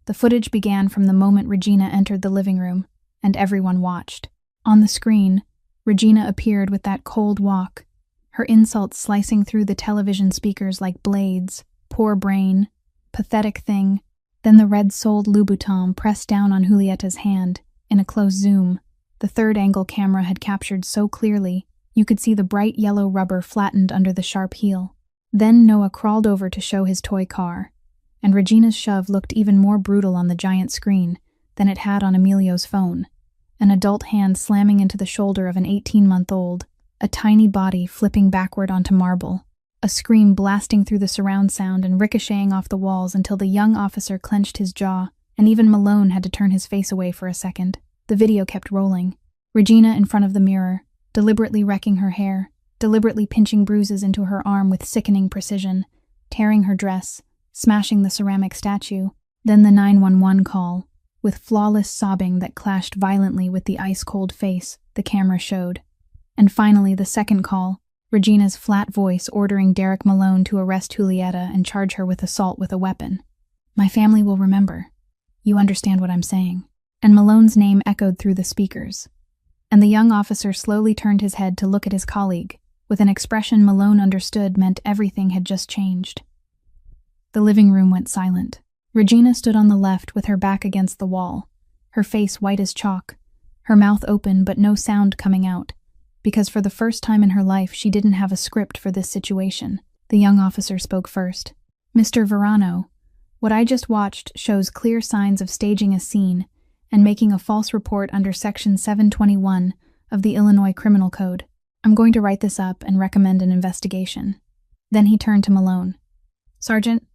The footage began from the moment Regina entered the living room, and everyone watched. On the screen, Regina appeared with that cold walk, her insults slicing through the television speakers like blades. "Poor brain," "pathetic thing." Then the red-soled Louboutin pressed down on Julieta's hand, in a close zoom. The third-angle camera had captured so clearly, you could see the bright yellow rubber flattened under the sharp heel. Then Noah crawled over to show his toy car, and Regina's shove looked even more brutal on the giant screen than it had on Emilio's phone. An adult hand slamming into the shoulder of an 18-month-old, a tiny body flipping backward onto marble, a scream blasting through the surround sound and ricocheting off the walls until the young officer clenched his jaw, and even Malone had to turn his face away for a second. The video kept rolling. Regina in front of the mirror, deliberately wrecking her hair, deliberately pinching bruises into her arm with sickening precision, tearing her dress, smashing the ceramic statue. Then the 911 call, with flawless sobbing that clashed violently with the ice-cold face the camera showed. And finally the second call, Regina's flat voice ordering Derek Malone to arrest Julieta and charge her with assault with a weapon. "My family will remember. You understand what I'm saying." And Malone's name echoed through the speakers. And the young officer slowly turned his head to look at his colleague, with an expression Malone understood meant everything had just changed. The living room went silent. Regina stood on the left with her back against the wall, her face white as chalk, her mouth open but no sound coming out, because for the first time in her life she didn't have a script for this situation. The young officer spoke first. "Mr. Verano, what I just watched shows clear signs of staging a scene and making a false report under Section 721 of the Illinois Criminal Code. I'm going to write this up and recommend an investigation." Then he turned to Malone. "Sergeant,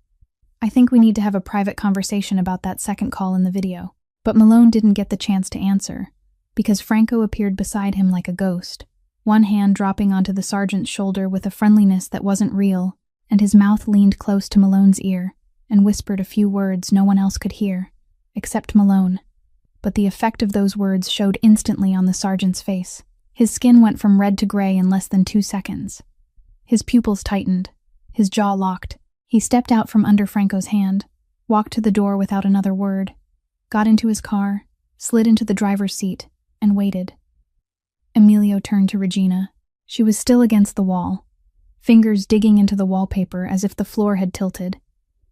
I think we need to have a private conversation about that second call in the video." But Malone didn't get the chance to answer, because Franco appeared beside him like a ghost, one hand dropping onto the sergeant's shoulder with a friendliness that wasn't real, and his mouth leaned close to Malone's ear and whispered a few words no one else could hear, except Malone. But the effect of those words showed instantly on the sergeant's face. His skin went from red to gray in less than 2 seconds. His pupils tightened, his jaw locked. He stepped out from under Franco's hand, walked to the door without another word, got into his car, slid into the driver's seat, and waited. Emilio turned to Regina. She was still against the wall, fingers digging into the wallpaper as if the floor had tilted.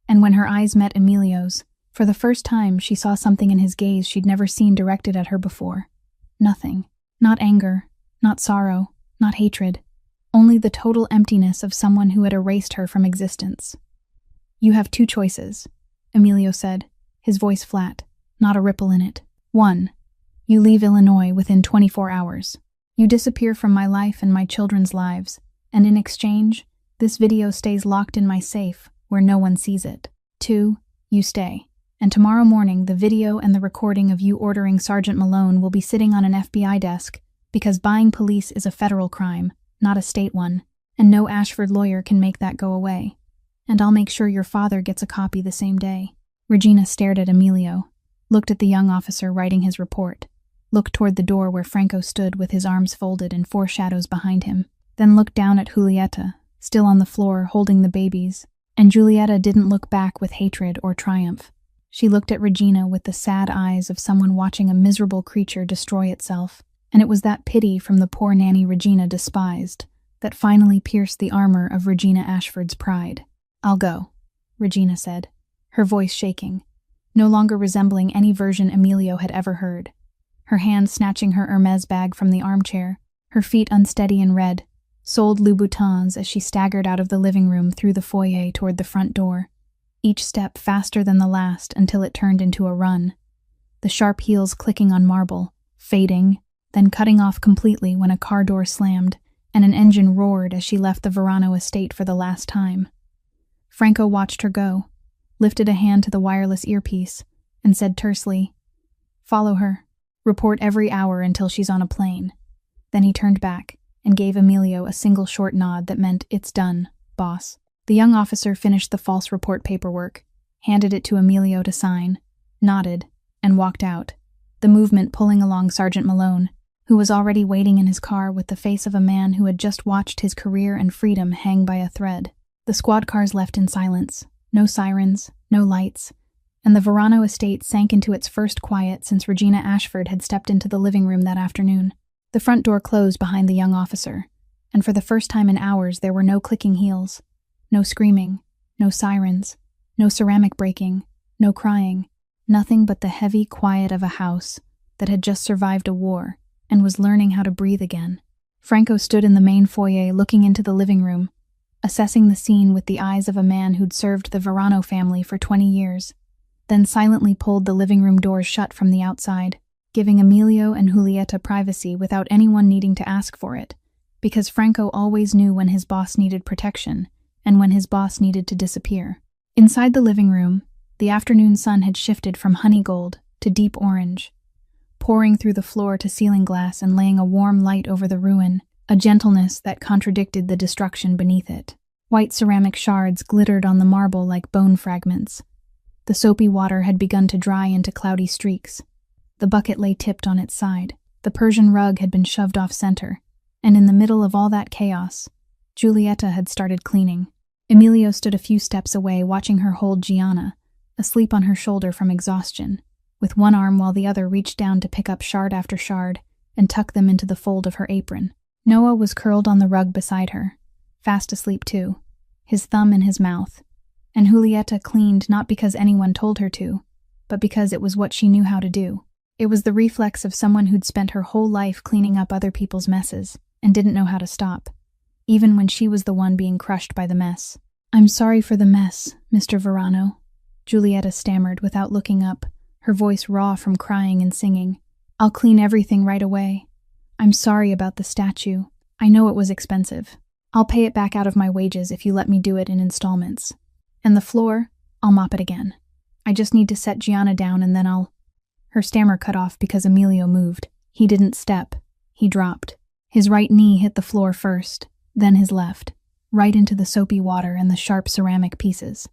And when her eyes met Emilio's, for the first time she saw something in his gaze she'd never seen directed at her before. Nothing. Not anger, not sorrow, not hatred. Only the total emptiness of someone who had erased her from existence. "You have 2 choices," Emilio said, his voice flat, not a ripple in it. 1. You leave Illinois within 24 hours. You disappear from my life and my children's lives, and in exchange, this video stays locked in my safe where no one sees it. 2. You stay. And tomorrow morning, the video and the recording of you ordering Sergeant Malone will be sitting on an FBI desk because buying police is a federal crime, not a state one, and no Ashford lawyer can make that go away. And I'll make sure your father gets a copy the same day." Regina stared at Emilio, looked at the young officer writing his report, looked toward the door where Franco stood with his arms folded and 4 shadows behind him, then looked down at Julieta, still on the floor holding the babies, and Julieta didn't look back with hatred or triumph. She looked at Regina with the sad eyes of someone watching a miserable creature destroy itself, and it was that pity from the poor nanny Regina despised that finally pierced the armor of Regina Ashford's pride. "I'll go," Regina said, her voice shaking, no longer resembling any version Emilio had ever heard, her hand snatching her Hermes bag from the armchair, her feet unsteady and red, sold Louboutins as she staggered out of the living room through the foyer toward the front door, each step faster than the last until it turned into a run, the sharp heels clicking on marble, fading, then cutting off completely when a car door slammed and an engine roared as she left the Verano estate for the last time. Franco watched her go, lifted a hand to the wireless earpiece, and said tersely, "Follow her. Report every hour until she's on a plane." Then he turned back and gave Emilio a single short nod that meant, "It's done, boss." The young officer finished the false report paperwork, handed it to Emilio to sign, nodded, and walked out, the movement pulling along Sergeant Malone, who was already waiting in his car with the face of a man who had just watched his career and freedom hang by a thread. The squad cars left in silence, no sirens, no lights, and the Verano estate sank into its first quiet since Regina Ashford had stepped into the living room that afternoon. The front door closed behind the young officer, and for the first time in hours there were no clicking heels, no screaming, no sirens, no ceramic breaking, no crying, nothing but the heavy quiet of a house that had just survived a war and was learning how to breathe again. Franco stood in the main foyer looking into the living room, assessing the scene with the eyes of a man who'd served the Verano family for 20 years, then silently pulled the living room doors shut from the outside, giving Emilio and Julieta privacy without anyone needing to ask for it, because Franco always knew when his boss needed protection and when his boss needed to disappear. Inside the living room, the afternoon sun had shifted from honey gold to deep orange, pouring through the floor to ceiling glass and laying a warm light over the ruin, a gentleness that contradicted the destruction beneath it. White ceramic shards glittered on the marble like bone fragments. The soapy water had begun to dry into cloudy streaks. The bucket lay tipped on its side. The Persian rug had been shoved off center, and in the middle of all that chaos, Julieta had started cleaning. Emilio stood a few steps away, watching her hold Gianna, asleep on her shoulder from exhaustion, with one arm while the other reached down to pick up shard after shard and tuck them into the fold of her apron. Noah was curled on the rug beside her, fast asleep too, his thumb in his mouth, and Julieta cleaned not because anyone told her to, but because it was what she knew how to do. It was the reflex of someone who'd spent her whole life cleaning up other people's messes and didn't know how to stop, even when she was the one being crushed by the mess. "I'm sorry for the mess, Mr. Verano," Julieta stammered without looking up, her voice raw from crying and singing. "I'll clean everything right away. I'm sorry about the statue. I know it was expensive. I'll pay it back out of my wages if you let me do it in installments. And the floor, I'll mop it again. I just need to set Gianna down and then I'll—" Her stammer cut off because Emilio moved. He didn't step. He dropped. His right knee hit the floor first, then his left, right into the soapy water and the sharp ceramic pieces.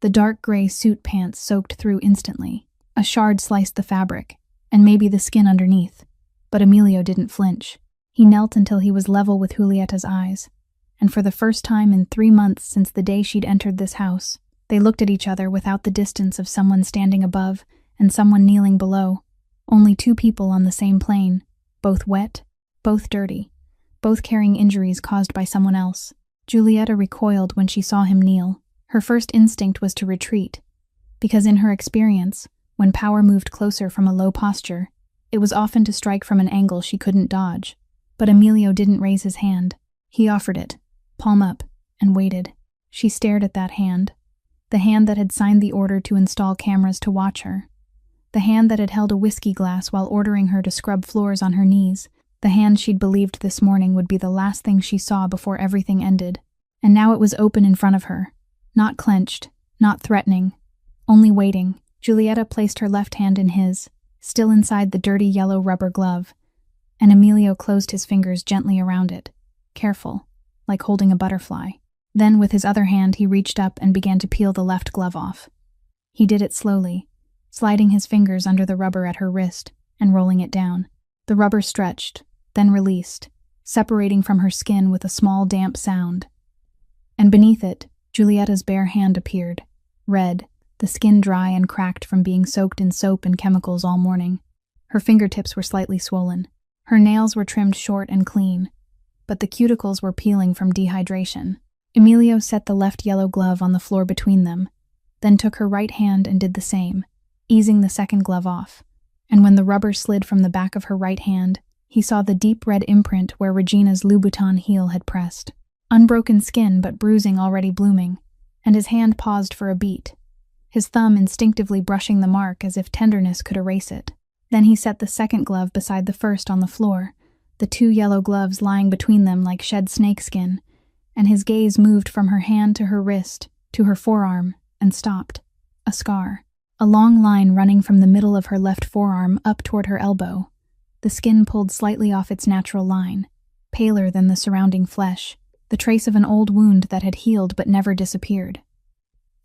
The dark gray suit pants soaked through instantly. A shard sliced the fabric, and maybe the skin underneath, but Emilio didn't flinch. He knelt until he was level with Julieta's eyes, and for the first time in 3 months since the day she'd entered this house, they looked at each other without the distance of someone standing above and someone kneeling below, only 2 people on the same plane, both wet, both dirty, both carrying injuries caused by someone else. Julieta recoiled when she saw him kneel. Her first instinct was to retreat, because in her experience, when power moved closer from a low posture, it was often to strike from an angle she couldn't dodge. But Emilio didn't raise his hand. He offered it, palm up, and waited. She stared at that hand, the hand that had signed the order to install cameras to watch her, the hand that had held a whiskey glass while ordering her to scrub floors on her knees, the hand she'd believed this morning would be the last thing she saw before everything ended. And now it was open in front of her, not clenched, not threatening, only waiting. Julieta placed her left hand in his, still inside the dirty yellow rubber glove, and Emilio closed his fingers gently around it, careful, like holding a butterfly. Then, with his other hand, he reached up and began to peel the left glove off. He did it slowly, sliding his fingers under the rubber at her wrist and rolling it down. The rubber stretched, then released, separating from her skin with a small damp sound. And beneath it, Giulietta's bare hand appeared, red, the skin dry and cracked from being soaked in soap and chemicals all morning. Her fingertips were slightly swollen. Her nails were trimmed short and clean, but the cuticles were peeling from dehydration. Emilio set the left yellow glove on the floor between them, then took her right hand and did the same, easing the second glove off. And when the rubber slid from the back of her right hand, he saw the deep red imprint where Regina's Louboutin heel had pressed. Unbroken skin but bruising already blooming, and his hand paused for a beat, his thumb instinctively brushing the mark as if tenderness could erase it. Then he set the second glove beside the first on the floor, the two yellow gloves lying between them like shed snakeskin, and his gaze moved from her hand to her wrist, to her forearm, and stopped. A scar. A long line running from the middle of her left forearm up toward her elbow. The skin pulled slightly off its natural line, paler than the surrounding flesh, the trace of an old wound that had healed but never disappeared.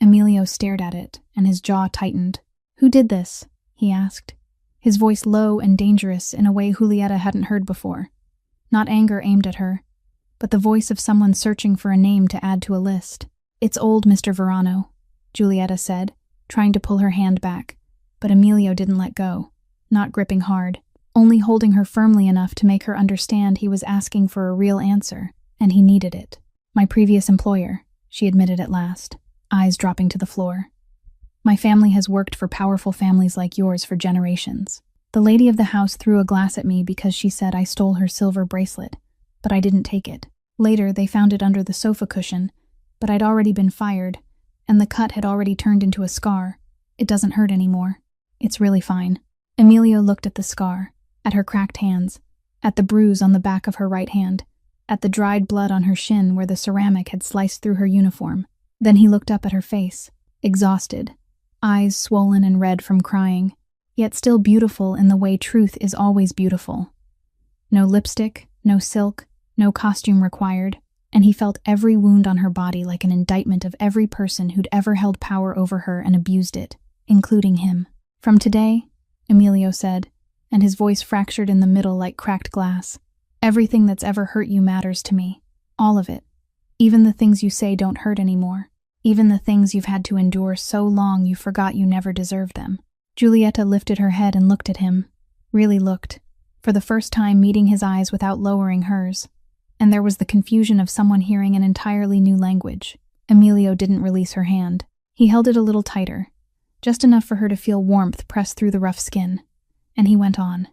Emilio stared at it, and his jaw tightened. "Who did this?" he asked, his voice low and dangerous in a way Giulietta hadn't heard before. Not anger aimed at her, but the voice of someone searching for a name to add to a list. "It's old Mr. Verano," Giulietta said, trying to pull her hand back, but Emilio didn't let go, not gripping hard, only holding her firmly enough to make her understand he was asking for a real answer, and he needed it. "My previous employer," she admitted at last, eyes dropping to the floor. "My family has worked for powerful families like yours for generations. The lady of the house threw a glass at me because she said I stole her silver bracelet, but I didn't take it. Later, they found it under the sofa cushion, but I'd already been fired, and the cut had already turned into a scar. It doesn't hurt anymore. It's really fine." Emilio looked at the scar, at her cracked hands, at the bruise on the back of her right hand, at the dried blood on her shin where the ceramic had sliced through her uniform. Then he looked up at her face, exhausted, eyes swollen and red from crying, yet still beautiful in the way truth is always beautiful. No lipstick, no silk, no costume required, and he felt every wound on her body like an indictment of every person who'd ever held power over her and abused it, including him. "From today," Emilio said, and his voice fractured in the middle like cracked glass, "everything that's ever hurt you matters to me. All of it. Even the things you say don't hurt anymore. Even the things you've had to endure so long you forgot you never deserved them." Giulietta lifted her head and looked at him, really looked, for the first time meeting his eyes without lowering hers, and there was the confusion of someone hearing an entirely new language. Emilio didn't release her hand. He held it a little tighter, just enough for her to feel warmth press through the rough skin, and he went on.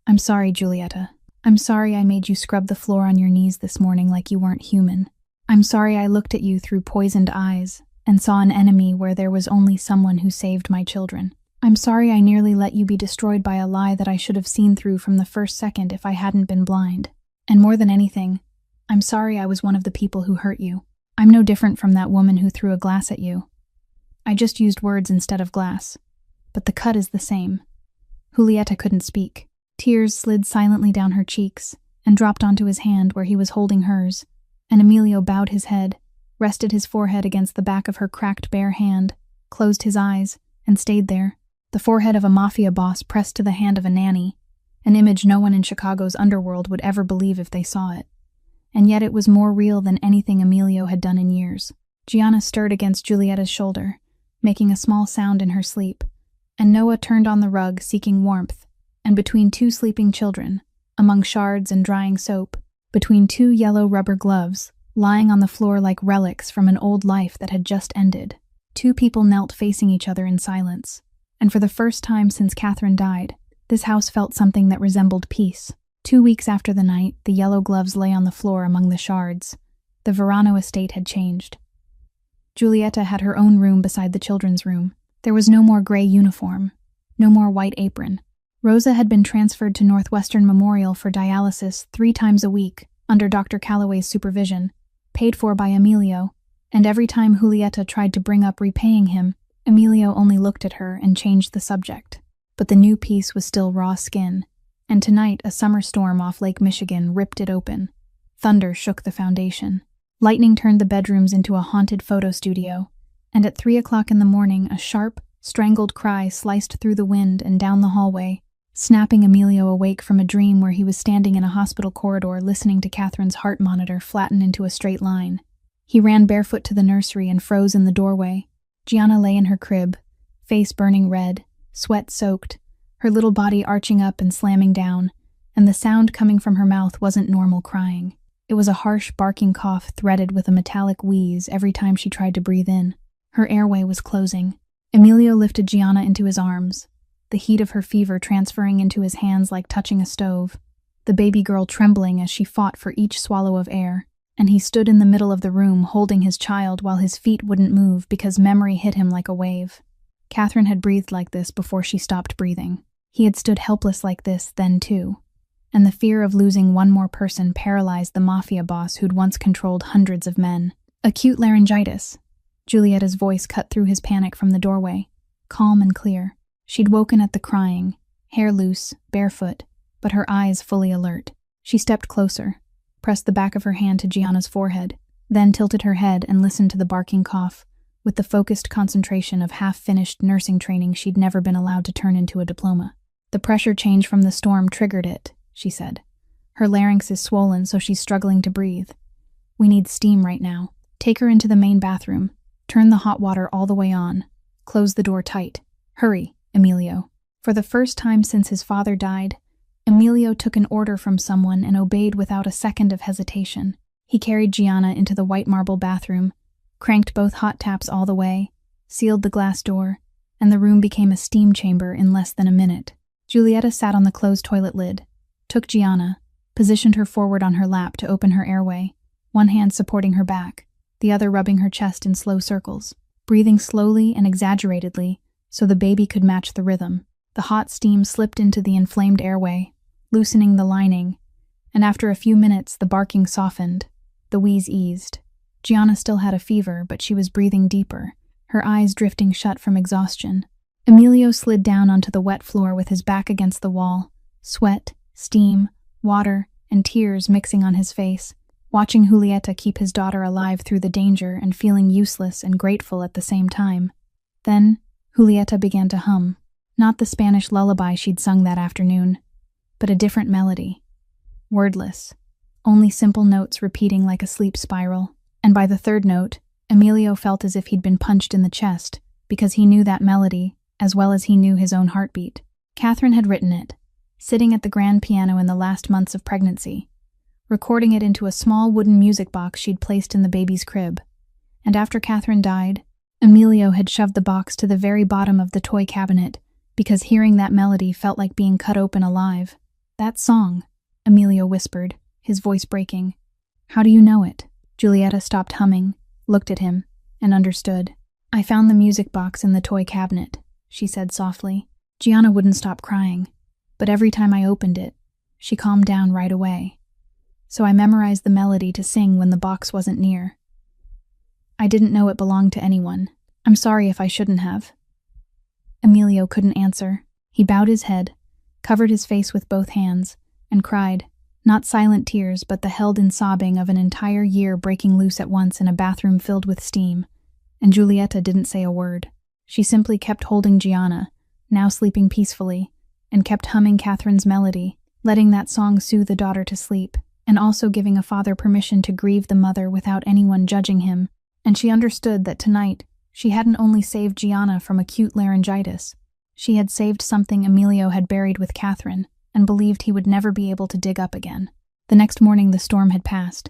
"I'm sorry, Giulietta. I'm sorry I made you scrub the floor on your knees this morning like you weren't human. I'm sorry I looked at you through poisoned eyes and saw an enemy where there was only someone who saved my children. I'm sorry I nearly let you be destroyed by a lie that I should have seen through from the first second if I hadn't been blind. And more than anything, I'm sorry I was one of the people who hurt you. I'm no different from that woman who threw a glass at you. I just used words instead of glass. But the cut is the same." Giulietta couldn't speak. Tears slid silently down her cheeks and dropped onto his hand where he was holding hers, and Emilio bowed his head, rested his forehead against the back of her cracked bare hand, closed his eyes, and stayed there. The forehead of a Mafia boss pressed to the hand of a nanny, an image no one in Chicago's underworld would ever believe if they saw it. And yet it was more real than anything Emilio had done in years. Gianna stirred against Giulietta's shoulder, making a small sound in her sleep, and Noah turned on the rug seeking warmth, and between two sleeping children, among shards and drying soap, between two yellow rubber gloves, lying on the floor like relics from an old life that had just ended, two people knelt facing each other in silence. And for the first time since Catherine died, this house felt something that resembled peace. 2 weeks after the night, the yellow gloves lay on the floor among the shards. The Verano estate had changed. Giulietta had her own room beside the children's room. There was no more gray uniform, no more white apron. Rosa had been transferred to Northwestern Memorial for dialysis 3 times a week, under Dr. Calloway's supervision, paid for by Emilio, and every time Giulietta tried to bring up repaying him, Emilio only looked at her and changed the subject. But the new piece was still raw skin, and tonight a summer storm off Lake Michigan ripped it open. Thunder shook the foundation. Lightning turned the bedrooms into a haunted photo studio, and at 3 o'clock in the morning, a sharp, strangled cry sliced through the wind and down the hallway, snapping Emilio awake from a dream where he was standing in a hospital corridor listening to Catherine's heart monitor flatten into a straight line. He ran barefoot to the nursery and froze in the doorway. Gianna lay in her crib, face burning red, sweat soaked, her little body arching up and slamming down, and the sound coming from her mouth wasn't normal crying. It was a harsh, barking cough threaded with a metallic wheeze every time she tried to breathe in. Her airway was closing. Emilio lifted Gianna into his arms, the heat of her fever transferring into his hands like touching a stove, the baby girl trembling as she fought for each swallow of air, and he stood in the middle of the room holding his child while his feet wouldn't move because memory hit him like a wave. Catherine had breathed like this before she stopped breathing. He had stood helpless like this then too, and the fear of losing one more person paralyzed the Mafia boss who'd once controlled hundreds of men. Acute laryngitis. Giulietta's voice cut through his panic from the doorway, calm and clear. She'd woken at the crying, hair loose, barefoot, but her eyes fully alert. She stepped closer, pressed the back of her hand to Gianna's forehead, then tilted her head and listened to the barking cough, with the focused concentration of half-finished nursing training she'd never been allowed to turn into a diploma. The pressure change from the storm triggered it, she said. Her larynx is swollen, so she's struggling to breathe. We need steam right now. Take her into the main bathroom. Turn the hot water all the way on. Close the door tight. Hurry, Emilio. For the first time since his father died, Emilio took an order from someone and obeyed without a second of hesitation. He carried Gianna into the white marble bathroom, cranked both hot taps all the way, sealed the glass door, and the room became a steam chamber in less than a minute. Giulietta sat on the closed toilet lid, took Gianna, positioned her forward on her lap to open her airway, one hand supporting her back, the other rubbing her chest in slow circles, breathing slowly and exaggeratedly so the baby could match the rhythm. The hot steam slipped into the inflamed airway, loosening the lining, and after a few minutes the barking softened, the wheeze eased. Gianna still had a fever, but she was breathing deeper, her eyes drifting shut from exhaustion. Emilio slid down onto the wet floor with his back against the wall, sweat, steam, water, and tears mixing on his face, watching Giulietta keep his daughter alive through the danger and feeling useless and grateful at the same time. Then, Giulietta began to hum, not the Spanish lullaby she'd sung that afternoon, but a different melody. Wordless, only simple notes repeating like a sleep spiral, and by the third note, Emilio felt as if he'd been punched in the chest, because he knew that melody, as well as he knew his own heartbeat. Catherine had written it, sitting at the grand piano in the last months of pregnancy, recording it into a small wooden music box she'd placed in the baby's crib. And after Catherine died, Emilio had shoved the box to the very bottom of the toy cabinet, because hearing that melody felt like being cut open alive. That song, Emilio whispered, his voice breaking. How do you know it? Giulietta stopped humming, looked at him, and understood. I found the music box in the toy cabinet, she said softly. Gianna wouldn't stop crying, but every time I opened it, she calmed down right away. So I memorized the melody to sing when the box wasn't near. I didn't know it belonged to anyone. I'm sorry if I shouldn't have. Emilio couldn't answer. He bowed his head, covered his face with both hands, and cried, not silent tears but the held-in sobbing of an entire year breaking loose at once in a bathroom filled with steam. And Giulietta didn't say a word. She simply kept holding Gianna, now sleeping peacefully, and kept humming Catherine's melody, letting that song soothe the daughter to sleep, and also giving a father permission to grieve the mother without anyone judging him. And she understood that tonight, she hadn't only saved Gianna from acute laryngitis, she had saved something Emilio had buried with Catherine, and believed he would never be able to dig up again. The next morning the storm had passed,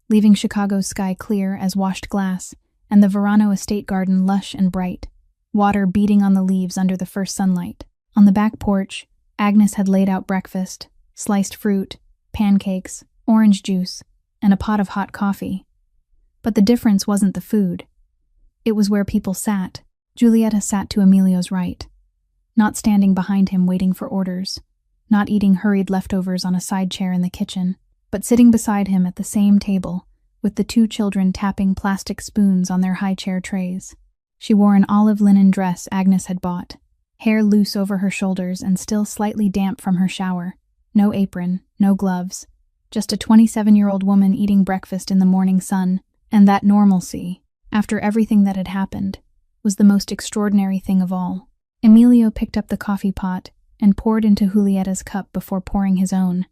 leaving Chicago's sky clear as washed glass, and the Verano estate garden lush and bright, water beating on the leaves under the first sunlight. On the back porch, Agnes had laid out breakfast, sliced fruit, pancakes, orange juice, and a pot of hot coffee. But the difference wasn't the food. It was where people sat. Giulietta sat to Emilio's right, not standing behind him waiting for orders, not eating hurried leftovers on a side chair in the kitchen, but sitting beside him at the same table, with the two children tapping plastic spoons on their high chair trays. She wore an olive linen dress Agnes had bought, hair loose over her shoulders and still slightly damp from her shower, no apron, no gloves, Just a 27-year-old woman eating breakfast in the morning sun, and that normalcy, after everything that had happened, was the most extraordinary thing of all. Emilio picked up the coffee pot and poured into Julieta's cup before pouring his own,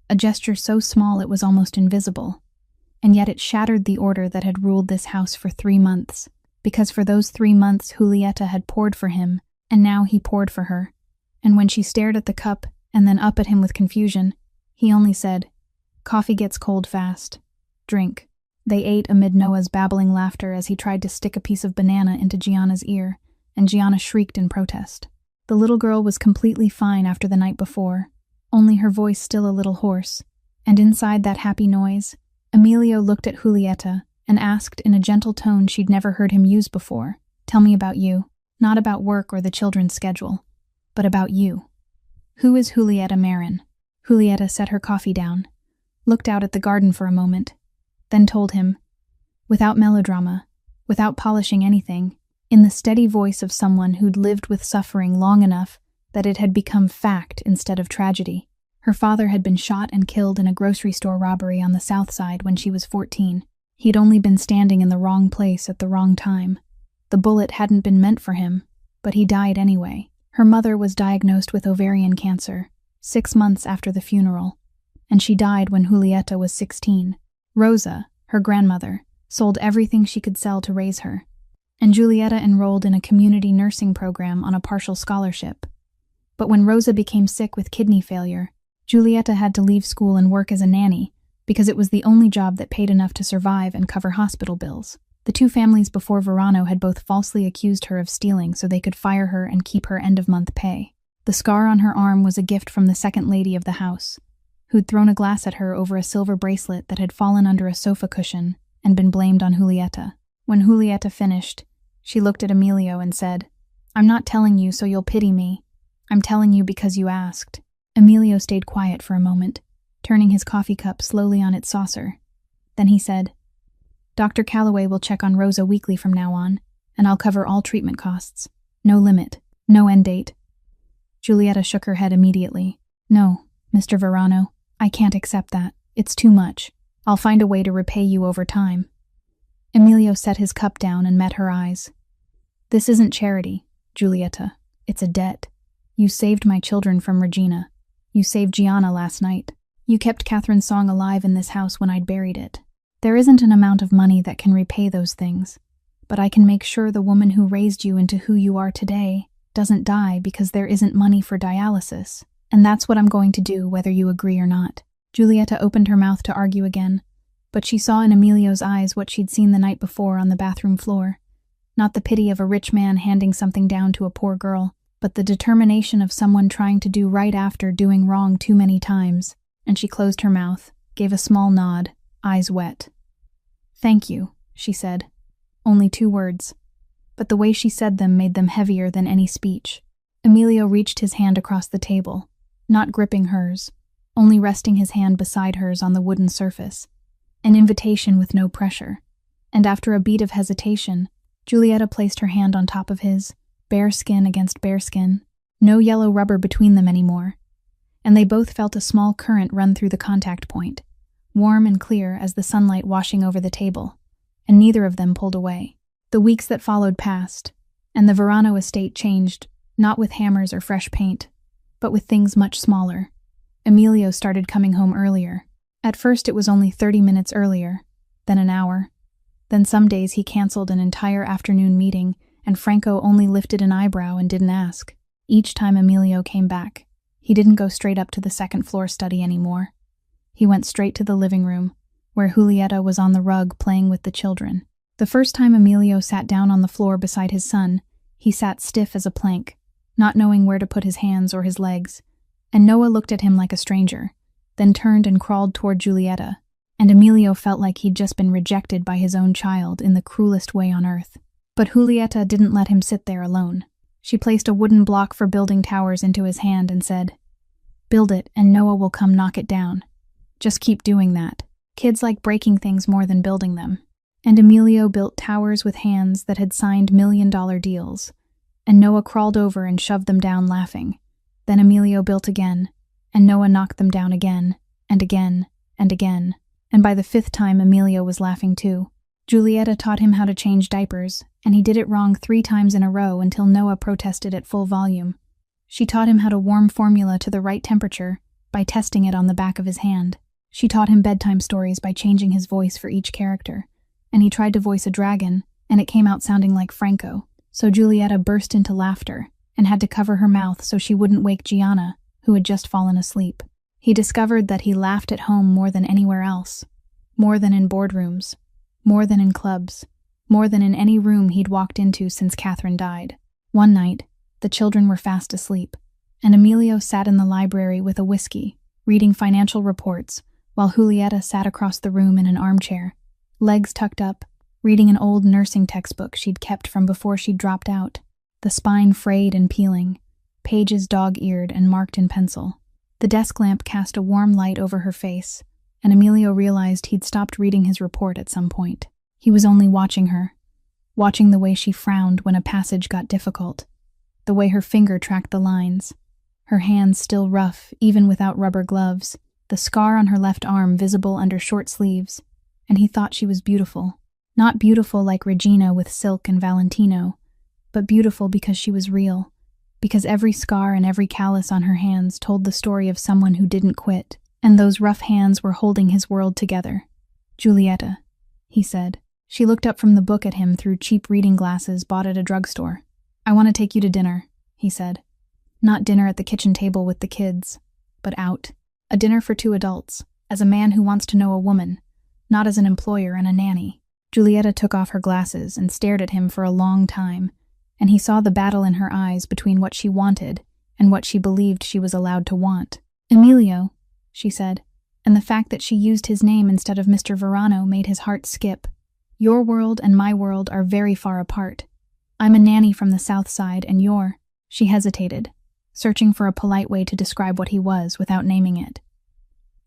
a gesture so small it was almost invisible, and yet it shattered the order that had ruled this house for 3 months, because for those 3 months Julieta had poured for him, and now he poured for her, and when she stared at the cup and then up at him with confusion, he only said, "Coffee gets cold fast. Drink." They ate amid Noah's babbling laughter as he tried to stick a piece of banana into Gianna's ear, and Gianna shrieked in protest. The little girl was completely fine after the night before, only her voice still a little hoarse, and inside that happy noise, Emilio looked at Julieta and asked in a gentle tone she'd never heard him use before, "Tell me about you, not about work or the children's schedule, but about you. Who is Julieta Marin?" Julieta set her coffee down, looked out at the garden for a moment, then told him, without melodrama, without polishing anything, in the steady voice of someone who'd lived with suffering long enough that it had become fact instead of tragedy. Her father had been shot and killed in a grocery store robbery on the South Side when she was 14. He'd only been standing in the wrong place at the wrong time. The bullet hadn't been meant for him, but he died anyway. Her mother was diagnosed with ovarian cancer 6 months after the funeral, and she died when Julieta was 16. Rosa, her grandmother, sold everything she could sell to raise her, and Julieta enrolled in a community nursing program on a partial scholarship. But when Rosa became sick with kidney failure, Julieta had to leave school and work as a nanny because it was the only job that paid enough to survive and cover hospital bills. The two families before Verano had both falsely accused her of stealing so they could fire her and keep her end-of-month pay. The scar on her arm was a gift from the second lady of the house, who'd thrown a glass at her over a silver bracelet that had fallen under a sofa cushion and been blamed on Julieta. When Julieta finished, she looked at Emilio and said, "I'm not telling you so you'll pity me. I'm telling you because you asked." Emilio stayed quiet for a moment, turning his coffee cup slowly on its saucer. Then he said, "Dr. Calloway will check on Rosa weekly from now on, and I'll cover all treatment costs. No limit, no end date." Julieta shook her head immediately. "No, Mr. Verano, I can't accept that. It's too much. I'll find a way to repay you over time." Emilio set his cup down and met her eyes. "This isn't charity, Julieta. It's a debt. You saved my children from Regina. You saved Gianna last night. You kept Catherine's song alive in this house when I'd buried it. There isn't an amount of money that can repay those things, but I can make sure the woman who raised you into who you are today doesn't die because there isn't money for dialysis, and that's what I'm going to do whether you agree or not." Julieta opened her mouth to argue again, but she saw in Emilio's eyes what she'd seen the night before on the bathroom floor. Not the pity of a rich man handing something down to a poor girl, but the determination of someone trying to do right after doing wrong too many times, and she closed her mouth, gave a small nod, eyes wet. "Thank you," she said. Only 2 words, but the way she said them made them heavier than any speech. Emilio reached his hand across the table, not gripping hers, only resting his hand beside hers on the wooden surface, an invitation with no pressure. And after a beat of hesitation, Julieta placed her hand on top of his, bare skin against bare skin, no yellow rubber between them anymore, and they both felt a small current run through the contact point, warm and clear as the sunlight washing over the table, and neither of them pulled away. The weeks that followed passed, and the Verano estate changed, not with hammers or fresh paint, but with things much smaller. Emilio started coming home earlier. At first it was only 30 minutes earlier, then an hour. Then some days he canceled an entire afternoon meeting, and Franco only lifted an eyebrow and didn't ask. Each time Emilio came back, he didn't go straight up to the second-floor study anymore. He went straight to the living room, where Julieta was on the rug playing with the children. The first time Emilio sat down on the floor beside his son, he sat stiff as a plank, not knowing where to put his hands or his legs, and Noah looked at him like a stranger, then turned and crawled toward Julieta, and Emilio felt like he'd just been rejected by his own child in the cruelest way on earth. But Julieta didn't let him sit there alone. She placed a wooden block for building towers into his hand and said, "Build it and Noah will come knock it down. Just keep doing that. Kids like breaking things more than building them." And Emilio built towers with hands that had signed $1-million deals, and Noah crawled over and shoved them down laughing. Then Emilio built again, and Noah knocked them down again, and again, and again. And by the 5th time, Emilio was laughing too. Giulietta taught him how to change diapers, and he did it wrong 3 times in a row until Noah protested at full volume. She taught him how to warm formula to the right temperature by testing it on the back of his hand. She taught him bedtime stories by changing his voice for each character, and he tried to voice a dragon, and it came out sounding like Franco. So Giulietta burst into laughter and had to cover her mouth so she wouldn't wake Gianna, who had just fallen asleep. He discovered that he laughed at home more than anywhere else, more than in boardrooms, more than in clubs, more than in any room he'd walked into since Catherine died. One night, the children were fast asleep, and Emilio sat in the library with a whiskey, reading financial reports, while Giulietta sat across the room in an armchair, legs tucked up, reading an old nursing textbook she'd kept from before she'd dropped out, the spine frayed and peeling, pages dog-eared and marked in pencil. The desk lamp cast a warm light over her face, and Emilio realized he'd stopped reading his report at some point. He was only watching her, watching the way she frowned when a passage got difficult, the way her finger tracked the lines, her hands still rough even without rubber gloves, the scar on her left arm visible under short sleeves, and he thought she was beautiful. Not beautiful like Regina with Silk and Valentino, but beautiful because she was real, because every scar and every callus on her hands told the story of someone who didn't quit, and those rough hands were holding his world together. "Giulietta," he said. She looked up from the book at him through cheap reading glasses bought at a drugstore. "I want to take you to dinner," he said. Not dinner at the kitchen table with the kids, but out. A dinner for 2 adults, as a man who wants to know a woman, not as an employer and a nanny. Giulietta took off her glasses and stared at him for a long time, and he saw the battle in her eyes between what she wanted and what she believed she was allowed to want. "Emilio," she said, and the fact that she used his name instead of Mr. Verano made his heart skip. "Your world and my world are very far apart. I'm a nanny from the South Side and you're—" She hesitated, searching for a polite way to describe what he was without naming it.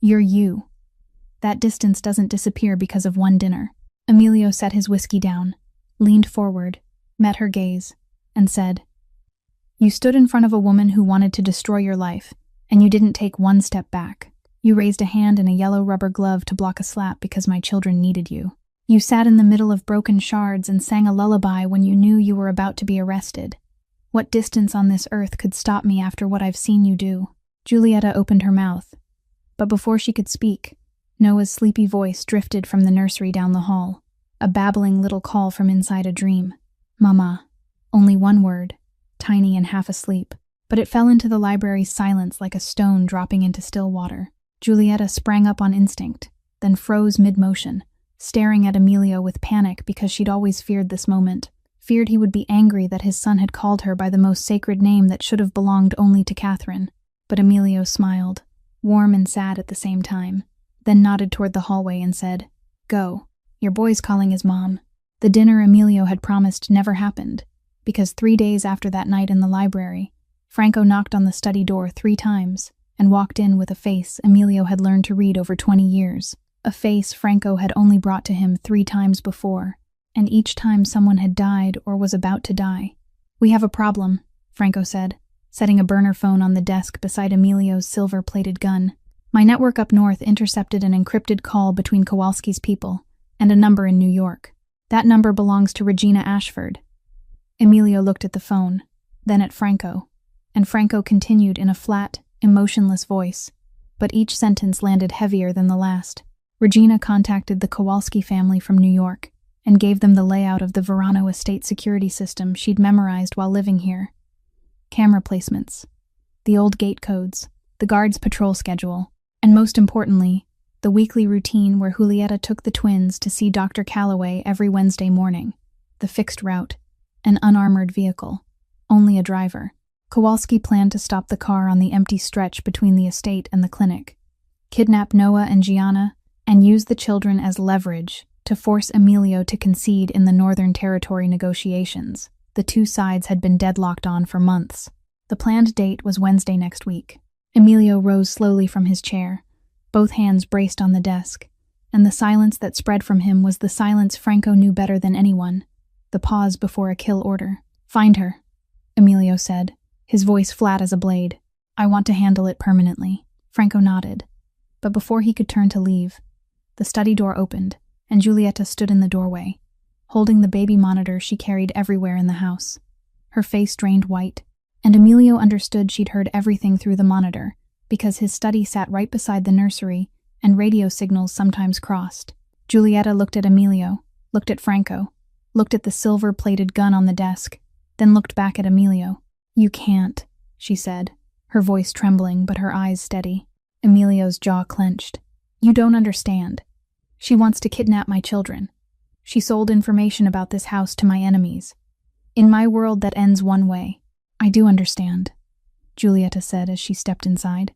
"You're you. That distance doesn't disappear because of one dinner." Emilio set his whiskey down, leaned forward, met her gaze, and said, "You stood in front of a woman who wanted to destroy your life, and you didn't take one step back. You raised a hand in a yellow rubber glove to block a slap because my children needed you. You sat in the middle of broken shards and sang a lullaby when you knew you were about to be arrested. What distance on this earth could stop me after what I've seen you do?" Giulietta opened her mouth, but before she could speak, Noah's sleepy voice drifted from the nursery down the hall, a babbling little call from inside a dream. "Mama." Only one word, tiny and half asleep, but it fell into the library's silence like a stone dropping into still water. Giulietta sprang up on instinct, then froze mid-motion, staring at Emilio with panic because she'd always feared this moment, feared he would be angry that his son had called her by the most sacred name that should have belonged only to Catherine. But Emilio smiled, warm and sad at the same time, then nodded toward the hallway and said, "Go. Your boy's calling his mom." The dinner Emilio had promised never happened, because 3 days after that night in the library, Franco knocked on the study door 3 times and walked in with a face Emilio had learned to read over 20 years, a face Franco had only brought to him 3 times before, and each time someone had died or was about to die. "We have a problem," Franco said, setting a burner phone on the desk beside Emilio's silver-plated gun. "My network up north intercepted an encrypted call between Kowalski's people and a number in New York. That number belongs to Regina Ashford." Emilio looked at the phone, then at Franco, and Franco continued in a flat, emotionless voice, but each sentence landed heavier than the last. "Regina contacted the Kowalski family from New York and gave them the layout of the Verano estate security system she'd memorized while living here. Camera placements, the old gate codes, the guards' patrol schedule, and most importantly, the weekly routine where Giulietta took the twins to see Dr. Calloway every Wednesday morning, the fixed route, an unarmored vehicle, only a driver. Kowalski planned to stop the car on the empty stretch between the estate and the clinic, kidnap Noah and Gianna, and use the children as leverage to force Emilio to concede in the Northern Territory negotiations the 2 sides had been deadlocked on for months. The planned date was Wednesday next week. Emilio rose slowly from his chair, both hands braced on the desk, and the silence that spread from him was the silence Franco knew better than anyone, the pause before a kill order. "Find her," Emilio said, his voice flat as a blade. "I want to handle it permanently." Franco nodded. But before he could turn to leave, the study door opened, and Giulietta stood in the doorway, holding the baby monitor she carried everywhere in the house. Her face drained white, and Emilio understood she'd heard everything through the monitor, because his study sat right beside the nursery, and radio signals sometimes crossed. Giulietta looked at Emilio, looked at Franco, looked at the silver-plated gun on the desk, then looked back at Emilio. "You can't," she said, her voice trembling but her eyes steady. Emilio's jaw clenched. "You don't understand. She wants to kidnap my children. She sold information about this house to my enemies. In my world that ends one way." "I do understand," Giulietta said as she stepped inside.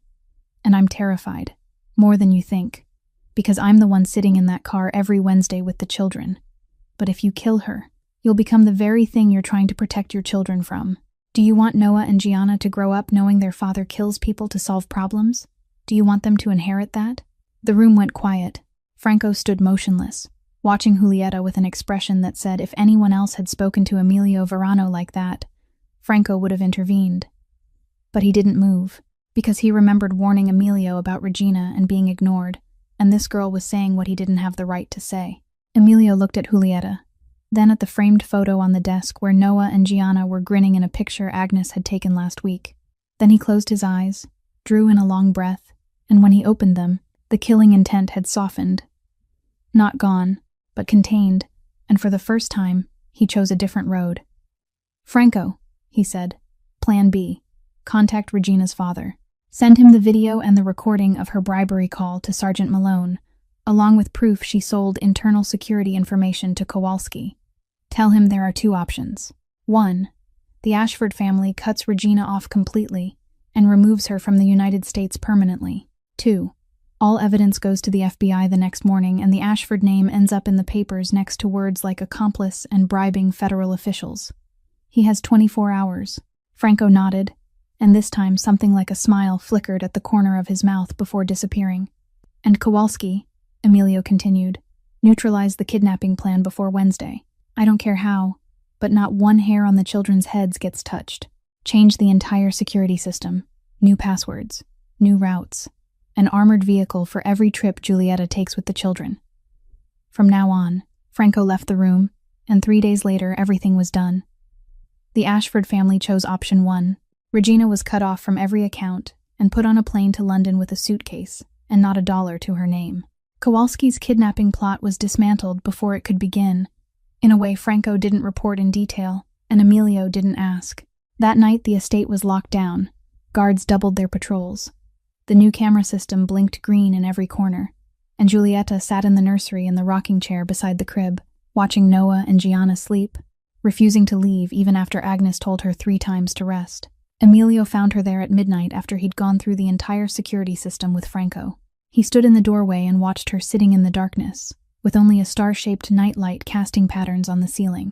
"And I'm terrified, more than you think, because I'm the one sitting in that car every Wednesday with the children. But if you kill her, you'll become the very thing you're trying to protect your children from. Do you want Noah and Gianna to grow up knowing their father kills people to solve problems? Do you want them to inherit that?" The room went quiet. Franco stood motionless, watching Giulietta with an expression that said if anyone else had spoken to Emilio Verano like that, Franco would have intervened. But he didn't move, because he remembered warning Emilio about Regina and being ignored, and this girl was saying what he didn't have the right to say. Emilio looked at Giulietta, then at the framed photo on the desk where Noah and Gianna were grinning in a picture Agnes had taken last week. Then he closed his eyes, drew in a long breath, and when he opened them, the killing intent had softened. Not gone, but contained, and for the first time, he chose a different road. "Franco," he said, "Plan B. Contact Regina's father. Send him the video and the recording of her bribery call to Sergeant Malone, along with proof she sold internal security information to Kowalski. Tell him there are two options. 1. The Ashford family cuts Regina off completely and removes her from the United States permanently. 2. All evidence goes to the FBI the next morning and the Ashford name ends up in the papers next to words like accomplice and bribing federal officials. He has 24 hours. Franco nodded, and this time something like a smile flickered at the corner of his mouth before disappearing. "And Kowalski," Emilio continued, "neutralize the kidnapping plan before Wednesday. I don't care how, but not one hair on the children's heads gets touched. Change the entire security system. New passwords. New routes. An armored vehicle for every trip Giulietta takes with the children." From now on, Franco left the room, and 3 days later everything was done. The Ashford family chose option 1. Regina was cut off from every account and put on a plane to London with a suitcase, and not a dollar to her name. Kowalski's kidnapping plot was dismantled before it could begin, in a way Franco didn't report in detail, and Emilio didn't ask. That night the estate was locked down. Guards doubled their patrols. The new camera system blinked green in every corner, and Giulietta sat in the nursery in the rocking chair beside the crib, watching Noah and Gianna sleep, refusing to leave even after Agnes told her 3 times to rest. Emilio found her there at midnight after he'd gone through the entire security system with Franco. He stood in the doorway and watched her sitting in the darkness, with only a star-shaped nightlight casting patterns on the ceiling.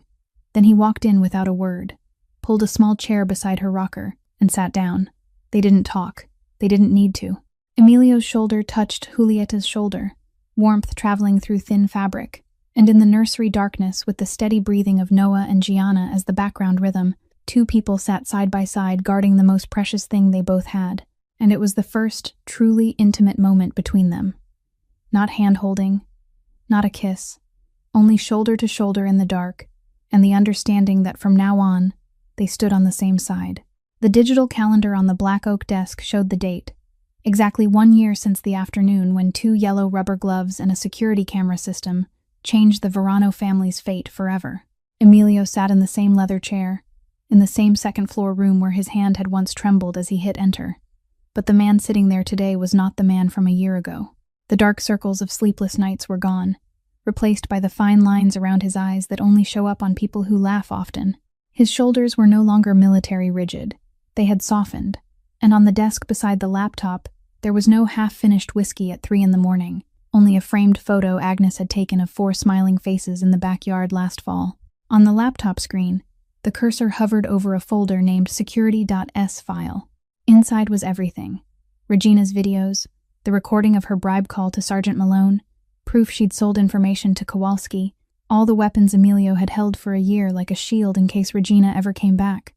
Then he walked in without a word, pulled a small chair beside her rocker, and sat down. They didn't talk. They didn't need to. Emilio's shoulder touched Giulietta's shoulder, warmth traveling through thin fabric, and in the nursery darkness with the steady breathing of Noah and Gianna as the background rhythm, 2 people sat side by side guarding the most precious thing they both had, and it was the first truly intimate moment between them. Not hand-holding, not a kiss, only shoulder to shoulder in the dark, and the understanding that from now on, they stood on the same side. The digital calendar on the black oak desk showed the date, exactly 1 year since the afternoon when 2 yellow rubber gloves and a security camera system changed the Verano family's fate forever. Emilio sat in the same leather chair, in the same second-floor room where his hand had once trembled as he hit enter. But the man sitting there today was not the man from a year ago. The dark circles of sleepless nights were gone, replaced by the fine lines around his eyes that only show up on people who laugh often. His shoulders were no longer military rigid. They had softened, and on the desk beside the laptop, there was no half-finished whiskey at 3 a.m, only a framed photo Agnes had taken of 4 smiling faces in the backyard last fall. On the laptop screen, the cursor hovered over a folder named security.s file. Inside was everything. Regina's videos, the recording of her bribe call to Sergeant Malone, proof she'd sold information to Kowalski, all the weapons Emilio had held for a year like a shield in case Regina ever came back.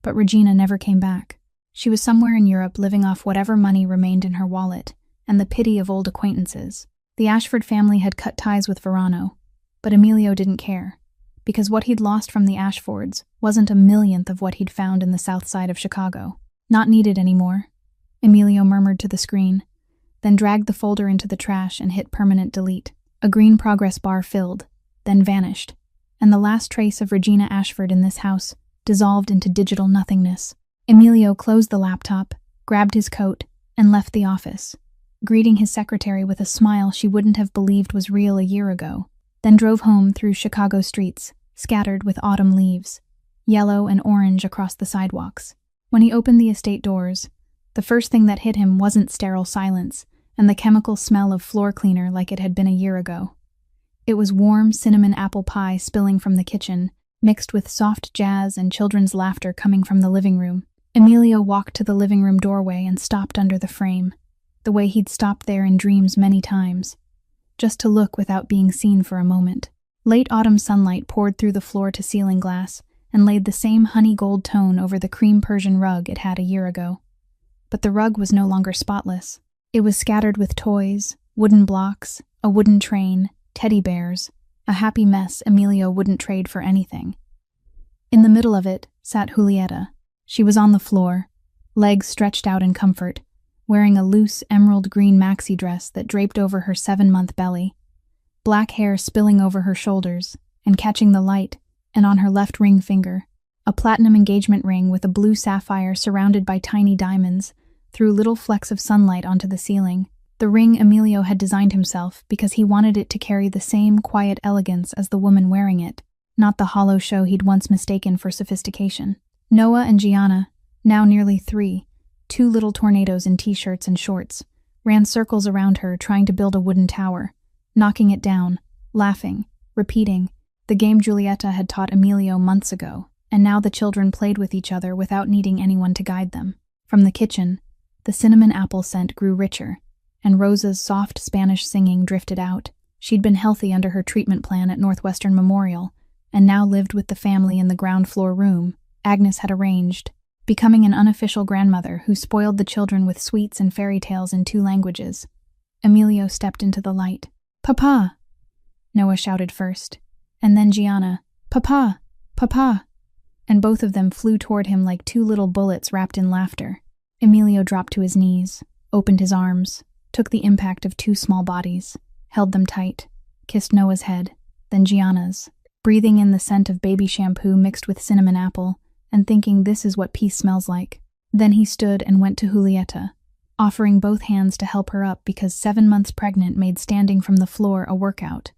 But Regina never came back. She was somewhere in Europe living off whatever money remained in her wallet, and the pity of old acquaintances. The Ashford family had cut ties with Verano, but Emilio didn't care, because what he'd lost from the Ashfords wasn't a millionth of what he'd found in the south side of Chicago. Not needed anymore, Emilio murmured to the screen, then dragged the folder into the trash and hit permanent delete. A green progress bar filled, then vanished, and the last trace of Regina Ashford in this house dissolved into digital nothingness. Emilio closed the laptop, grabbed his coat, and left the office, greeting his secretary with a smile she wouldn't have believed was real a year ago, then drove home through Chicago streets, scattered with autumn leaves, yellow and orange across the sidewalks. When he opened the estate doors, the first thing that hit him wasn't sterile silence and the chemical smell of floor cleaner like it had been a year ago. It was warm cinnamon apple pie spilling from the kitchen, mixed with soft jazz and children's laughter coming from the living room. Emilio walked to the living room doorway and stopped under the frame, the way he'd stopped there in dreams many times, just to look without being seen for a moment. Late autumn sunlight poured through the floor-to-ceiling glass and laid the same honey gold tone over the cream Persian rug it had a year ago. But the rug was no longer spotless. It was scattered with toys, wooden blocks, a wooden train, teddy bears, a happy mess Emilio wouldn't trade for anything. In the middle of it sat Julieta. She was on the floor, legs stretched out in comfort, wearing a loose emerald green maxi dress that draped over her 7-month belly, black hair spilling over her shoulders and catching the light, and on her left ring finger, a platinum engagement ring with a blue sapphire surrounded by tiny diamonds, threw little flecks of sunlight onto the ceiling. The ring Emilio had designed himself because he wanted it to carry the same quiet elegance as the woman wearing it, not the hollow show he'd once mistaken for sophistication. Noah and Gianna, now nearly 3, 2 little tornadoes in t-shirts and shorts, ran circles around her trying to build a wooden tower, knocking it down, laughing, repeating, the game Julieta had taught Emilio months ago, and now the children played with each other without needing anyone to guide them. From the kitchen, the cinnamon apple scent grew richer, and Rosa's soft Spanish singing drifted out. She'd been healthy under her treatment plan at Northwestern Memorial, and now lived with the family in the ground floor room Agnes had arranged, becoming an unofficial grandmother who spoiled the children with sweets and fairy tales in 2 languages. Emilio stepped into the light. "Papa!" Noah shouted first, and then Gianna, "Papa! Papa!" And both of them flew toward him like 2 little bullets wrapped in laughter. Emilio dropped to his knees, opened his arms, took the impact of 2 small bodies, held them tight, kissed Noah's head, then Gianna's, breathing in the scent of baby shampoo mixed with cinnamon apple, and thinking this is what peace smells like. Then he stood and went to Julieta, offering both hands to help her up because 7 months pregnant made standing from the floor a workout.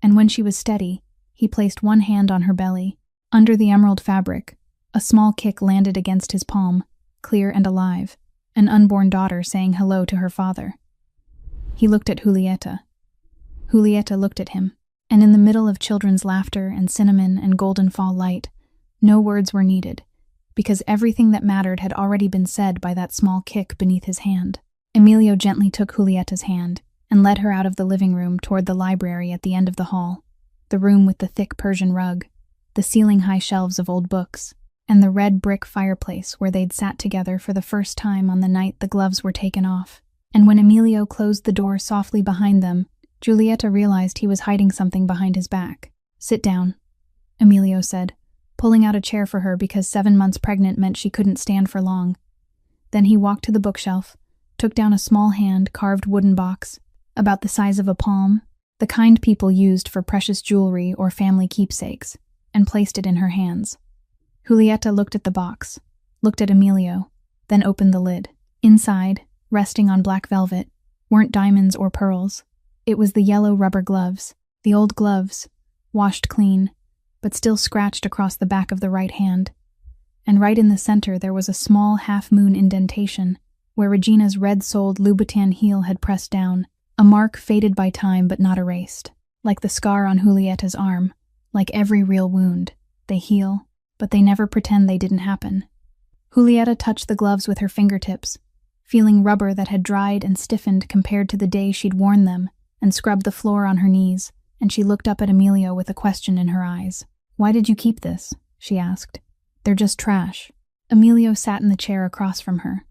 And when she was steady, he placed one hand on her belly. Under the emerald fabric, a small kick landed against his palm, clear and alive, an unborn daughter saying hello to her father. He looked at Julieta. Julieta looked at him, and in the middle of children's laughter and cinnamon and golden fall light, no words were needed, because everything that mattered had already been said by that small kick beneath his hand. Emilio gently took Julieta's hand and led her out of the living room toward the library at the end of the hall, the room with the thick Persian rug, the ceiling-high shelves of old books, and the red brick fireplace where they'd sat together for the first time on the night the gloves were taken off. And when Emilio closed the door softly behind them, Julieta realized he was hiding something behind his back. "Sit down," Emilio said, pulling out a chair for her because 7 months pregnant meant she couldn't stand for long. Then he walked to the bookshelf, took down a small hand-carved wooden box, about the size of a palm, the kind people used for precious jewelry or family keepsakes, and placed it in her hands. Julieta looked at the box, looked at Emilio, then opened the lid. Inside, resting on black velvet, weren't diamonds or pearls. It was the yellow rubber gloves, the old gloves, washed clean, but still scratched across the back of the right hand. And right in the center there was a small half-moon indentation, where Regina's red-soled Louboutin heel had pressed down, a mark faded by time but not erased. Like the scar on Julieta's arm, like every real wound, they heal, but they never pretend they didn't happen. Julieta touched the gloves with her fingertips, feeling rubber that had dried and stiffened compared to the day she'd worn them, and scrubbed the floor on her knees, and she looked up at Emilio with a question in her eyes. "Why did you keep this?" she asked. "They're just trash." Emilio sat in the chair across from her,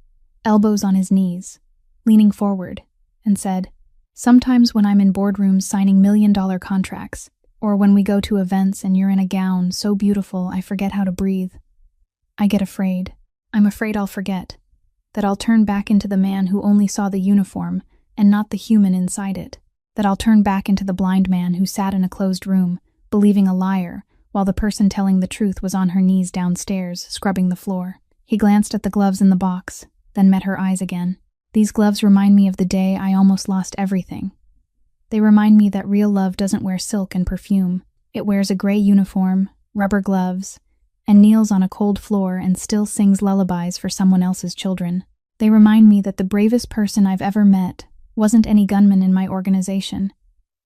elbows on his knees, leaning forward, and said, "Sometimes when I'm in boardrooms signing million-dollar contracts, or when we go to events and you're in a gown so beautiful I forget how to breathe, I get afraid. I'm afraid I'll forget, that I'll turn back into the man who only saw the uniform and not the human inside it, that I'll turn back into the blind man who sat in a closed room, believing a liar, while the person telling the truth was on her knees downstairs, scrubbing the floor." He glanced at the gloves in the box, then met her eyes again. "These gloves remind me of the day I almost lost everything. They remind me that real love doesn't wear silk and perfume. It wears a gray uniform, rubber gloves, and kneels on a cold floor and still sings lullabies for someone else's children. They remind me that the bravest person I've ever met wasn't any gunman in my organization.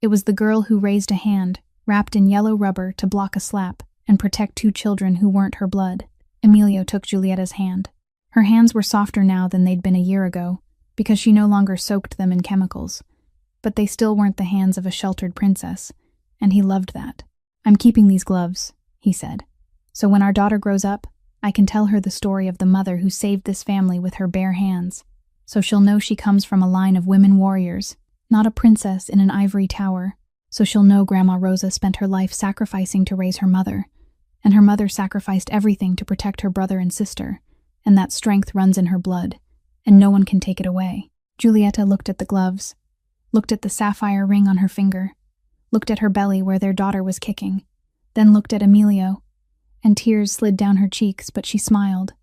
It was the girl who raised a hand, wrapped in yellow rubber to block a slap and protect 2 children who weren't her blood." Emilio took Giulietta's hand. Her hands were softer now than they'd been a year ago, because she no longer soaked them in chemicals. But they still weren't the hands of a sheltered princess, and he loved that. "I'm keeping these gloves," he said. "So when our daughter grows up, I can tell her the story of the mother who saved this family with her bare hands. So she'll know she comes from a line of women warriors, not a princess in an ivory tower. So she'll know Grandma Rosa spent her life sacrificing to raise her mother, and her mother sacrificed everything to protect her brother and sister, and that strength runs in her blood, and no one can take it away." Giulietta looked at the gloves, looked at the sapphire ring on her finger, looked at her belly where their daughter was kicking, then looked at Emilio, and tears slid down her cheeks, but she smiled.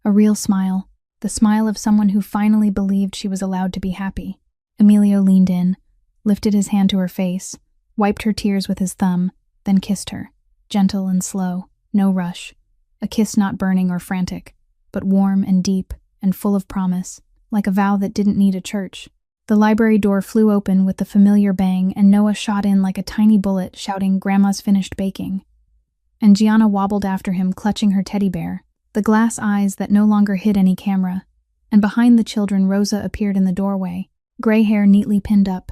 A real smile, the smile of someone who finally believed she was allowed to be happy. Emilio leaned in, lifted his hand to her face, wiped her tears with his thumb, then kissed her, gentle and slow, no rush, a kiss not burning or frantic, but warm and deep and full of promise, like a vow that didn't need a church. The library door flew open with the familiar bang, and Noah shot in like a tiny bullet, shouting, "Grandma's finished baking." And Gianna wobbled after him, clutching her teddy bear, the glass eyes that no longer hid any camera. And behind the children, Rosa appeared in the doorway, gray hair neatly pinned up,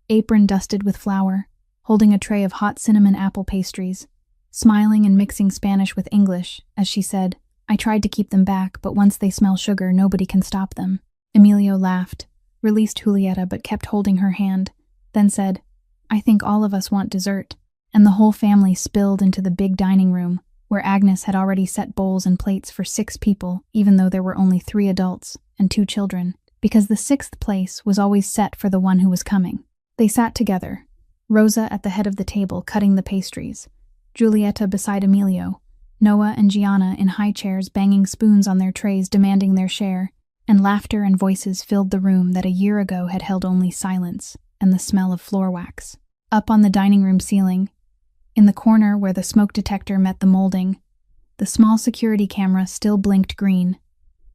apron dusted with flour, holding a tray of hot cinnamon apple pastries, smiling and mixing Spanish with English, as she said, "I tried to keep them back, but once they smell sugar, nobody can stop them." Emilio laughed, released Giulietta but kept holding her hand, then said, "I think all of us want dessert." And the whole family spilled into the big dining room, where Agnes had already set bowls and plates for 6 people, even though there were only 3 adults and 2 children, because the 6th place was always set for the one who was coming. They sat together, Rosa at the head of the table cutting the pastries, Giulietta beside Emilio, Noah and Gianna in high chairs banging spoons on their trays demanding their share, and laughter and voices filled the room that a year ago had held only silence and the smell of floor wax. Up on the dining room ceiling, in the corner where the smoke detector met the molding, the small security camera still blinked green,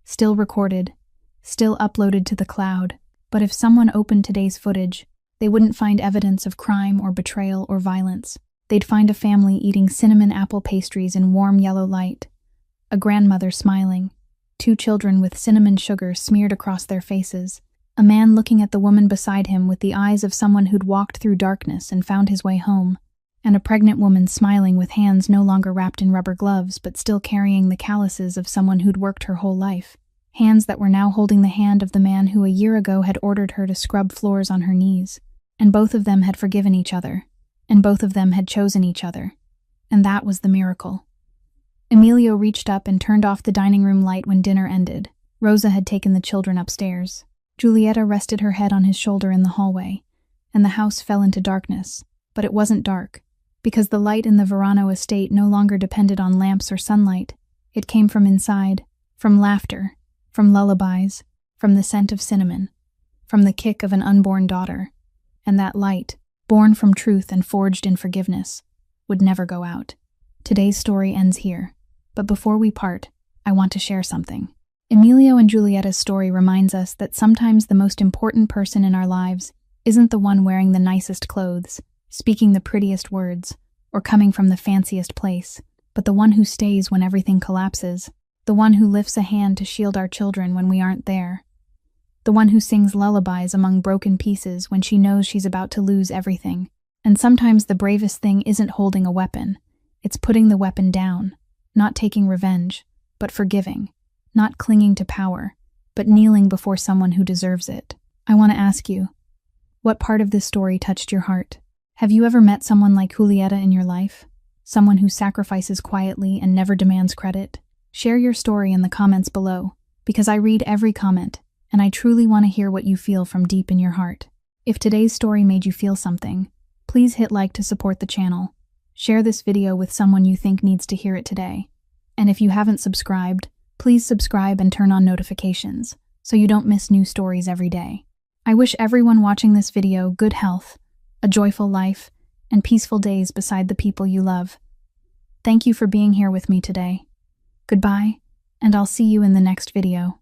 still recorded, still uploaded to the cloud. But if someone opened today's footage, they wouldn't find evidence of crime or betrayal or violence. They'd find a family eating cinnamon apple pastries in warm yellow light, a grandmother smiling, 2 children with cinnamon sugar smeared across their faces, a man looking at the woman beside him with the eyes of someone who'd walked through darkness and found his way home, and a pregnant woman smiling with hands no longer wrapped in rubber gloves but still carrying the calluses of someone who'd worked her whole life, hands that were now holding the hand of the man who a year ago had ordered her to scrub floors on her knees. And both of them had forgiven each other, and both of them had chosen each other, and that was the miracle. Emilio reached up and turned off the dining room light when dinner ended. Rosa had taken the children upstairs. Giulietta rested her head on his shoulder in the hallway, and the house fell into darkness. But it wasn't dark, because the light in the Verano estate no longer depended on lamps or sunlight. It came from inside, from laughter, from lullabies, from the scent of cinnamon, from the kick of an unborn daughter. And that light, born from truth and forged in forgiveness, would never go out. Today's story ends here, but before we part, I want to share something. Emilio and Giulietta's story reminds us that sometimes the most important person in our lives isn't the one wearing the nicest clothes, speaking the prettiest words, or coming from the fanciest place, but the one who stays when everything collapses, the one who lifts a hand to shield our children when we aren't there, the one who sings lullabies among broken pieces when she knows she's about to lose everything. And sometimes the bravest thing isn't holding a weapon, it's putting the weapon down, not taking revenge, but forgiving, not clinging to power, but kneeling before someone who deserves it. I want to ask you, What part of this story touched your heart? Have you ever met someone like Julieta in your life? Someone who sacrifices quietly and never demands credit? Share your story in the comments below, because I read every comment, and I truly want to hear what you feel from deep in your heart. If today's story made you feel something, please hit like to support the channel. Share this video with someone you think needs to hear it today. And if you haven't subscribed, please subscribe and turn on notifications, so you don't miss new stories every day. I wish everyone watching this video good health, a joyful life, and peaceful days beside the people you love. Thank you for being here with me today. Goodbye, and I'll see you in the next video.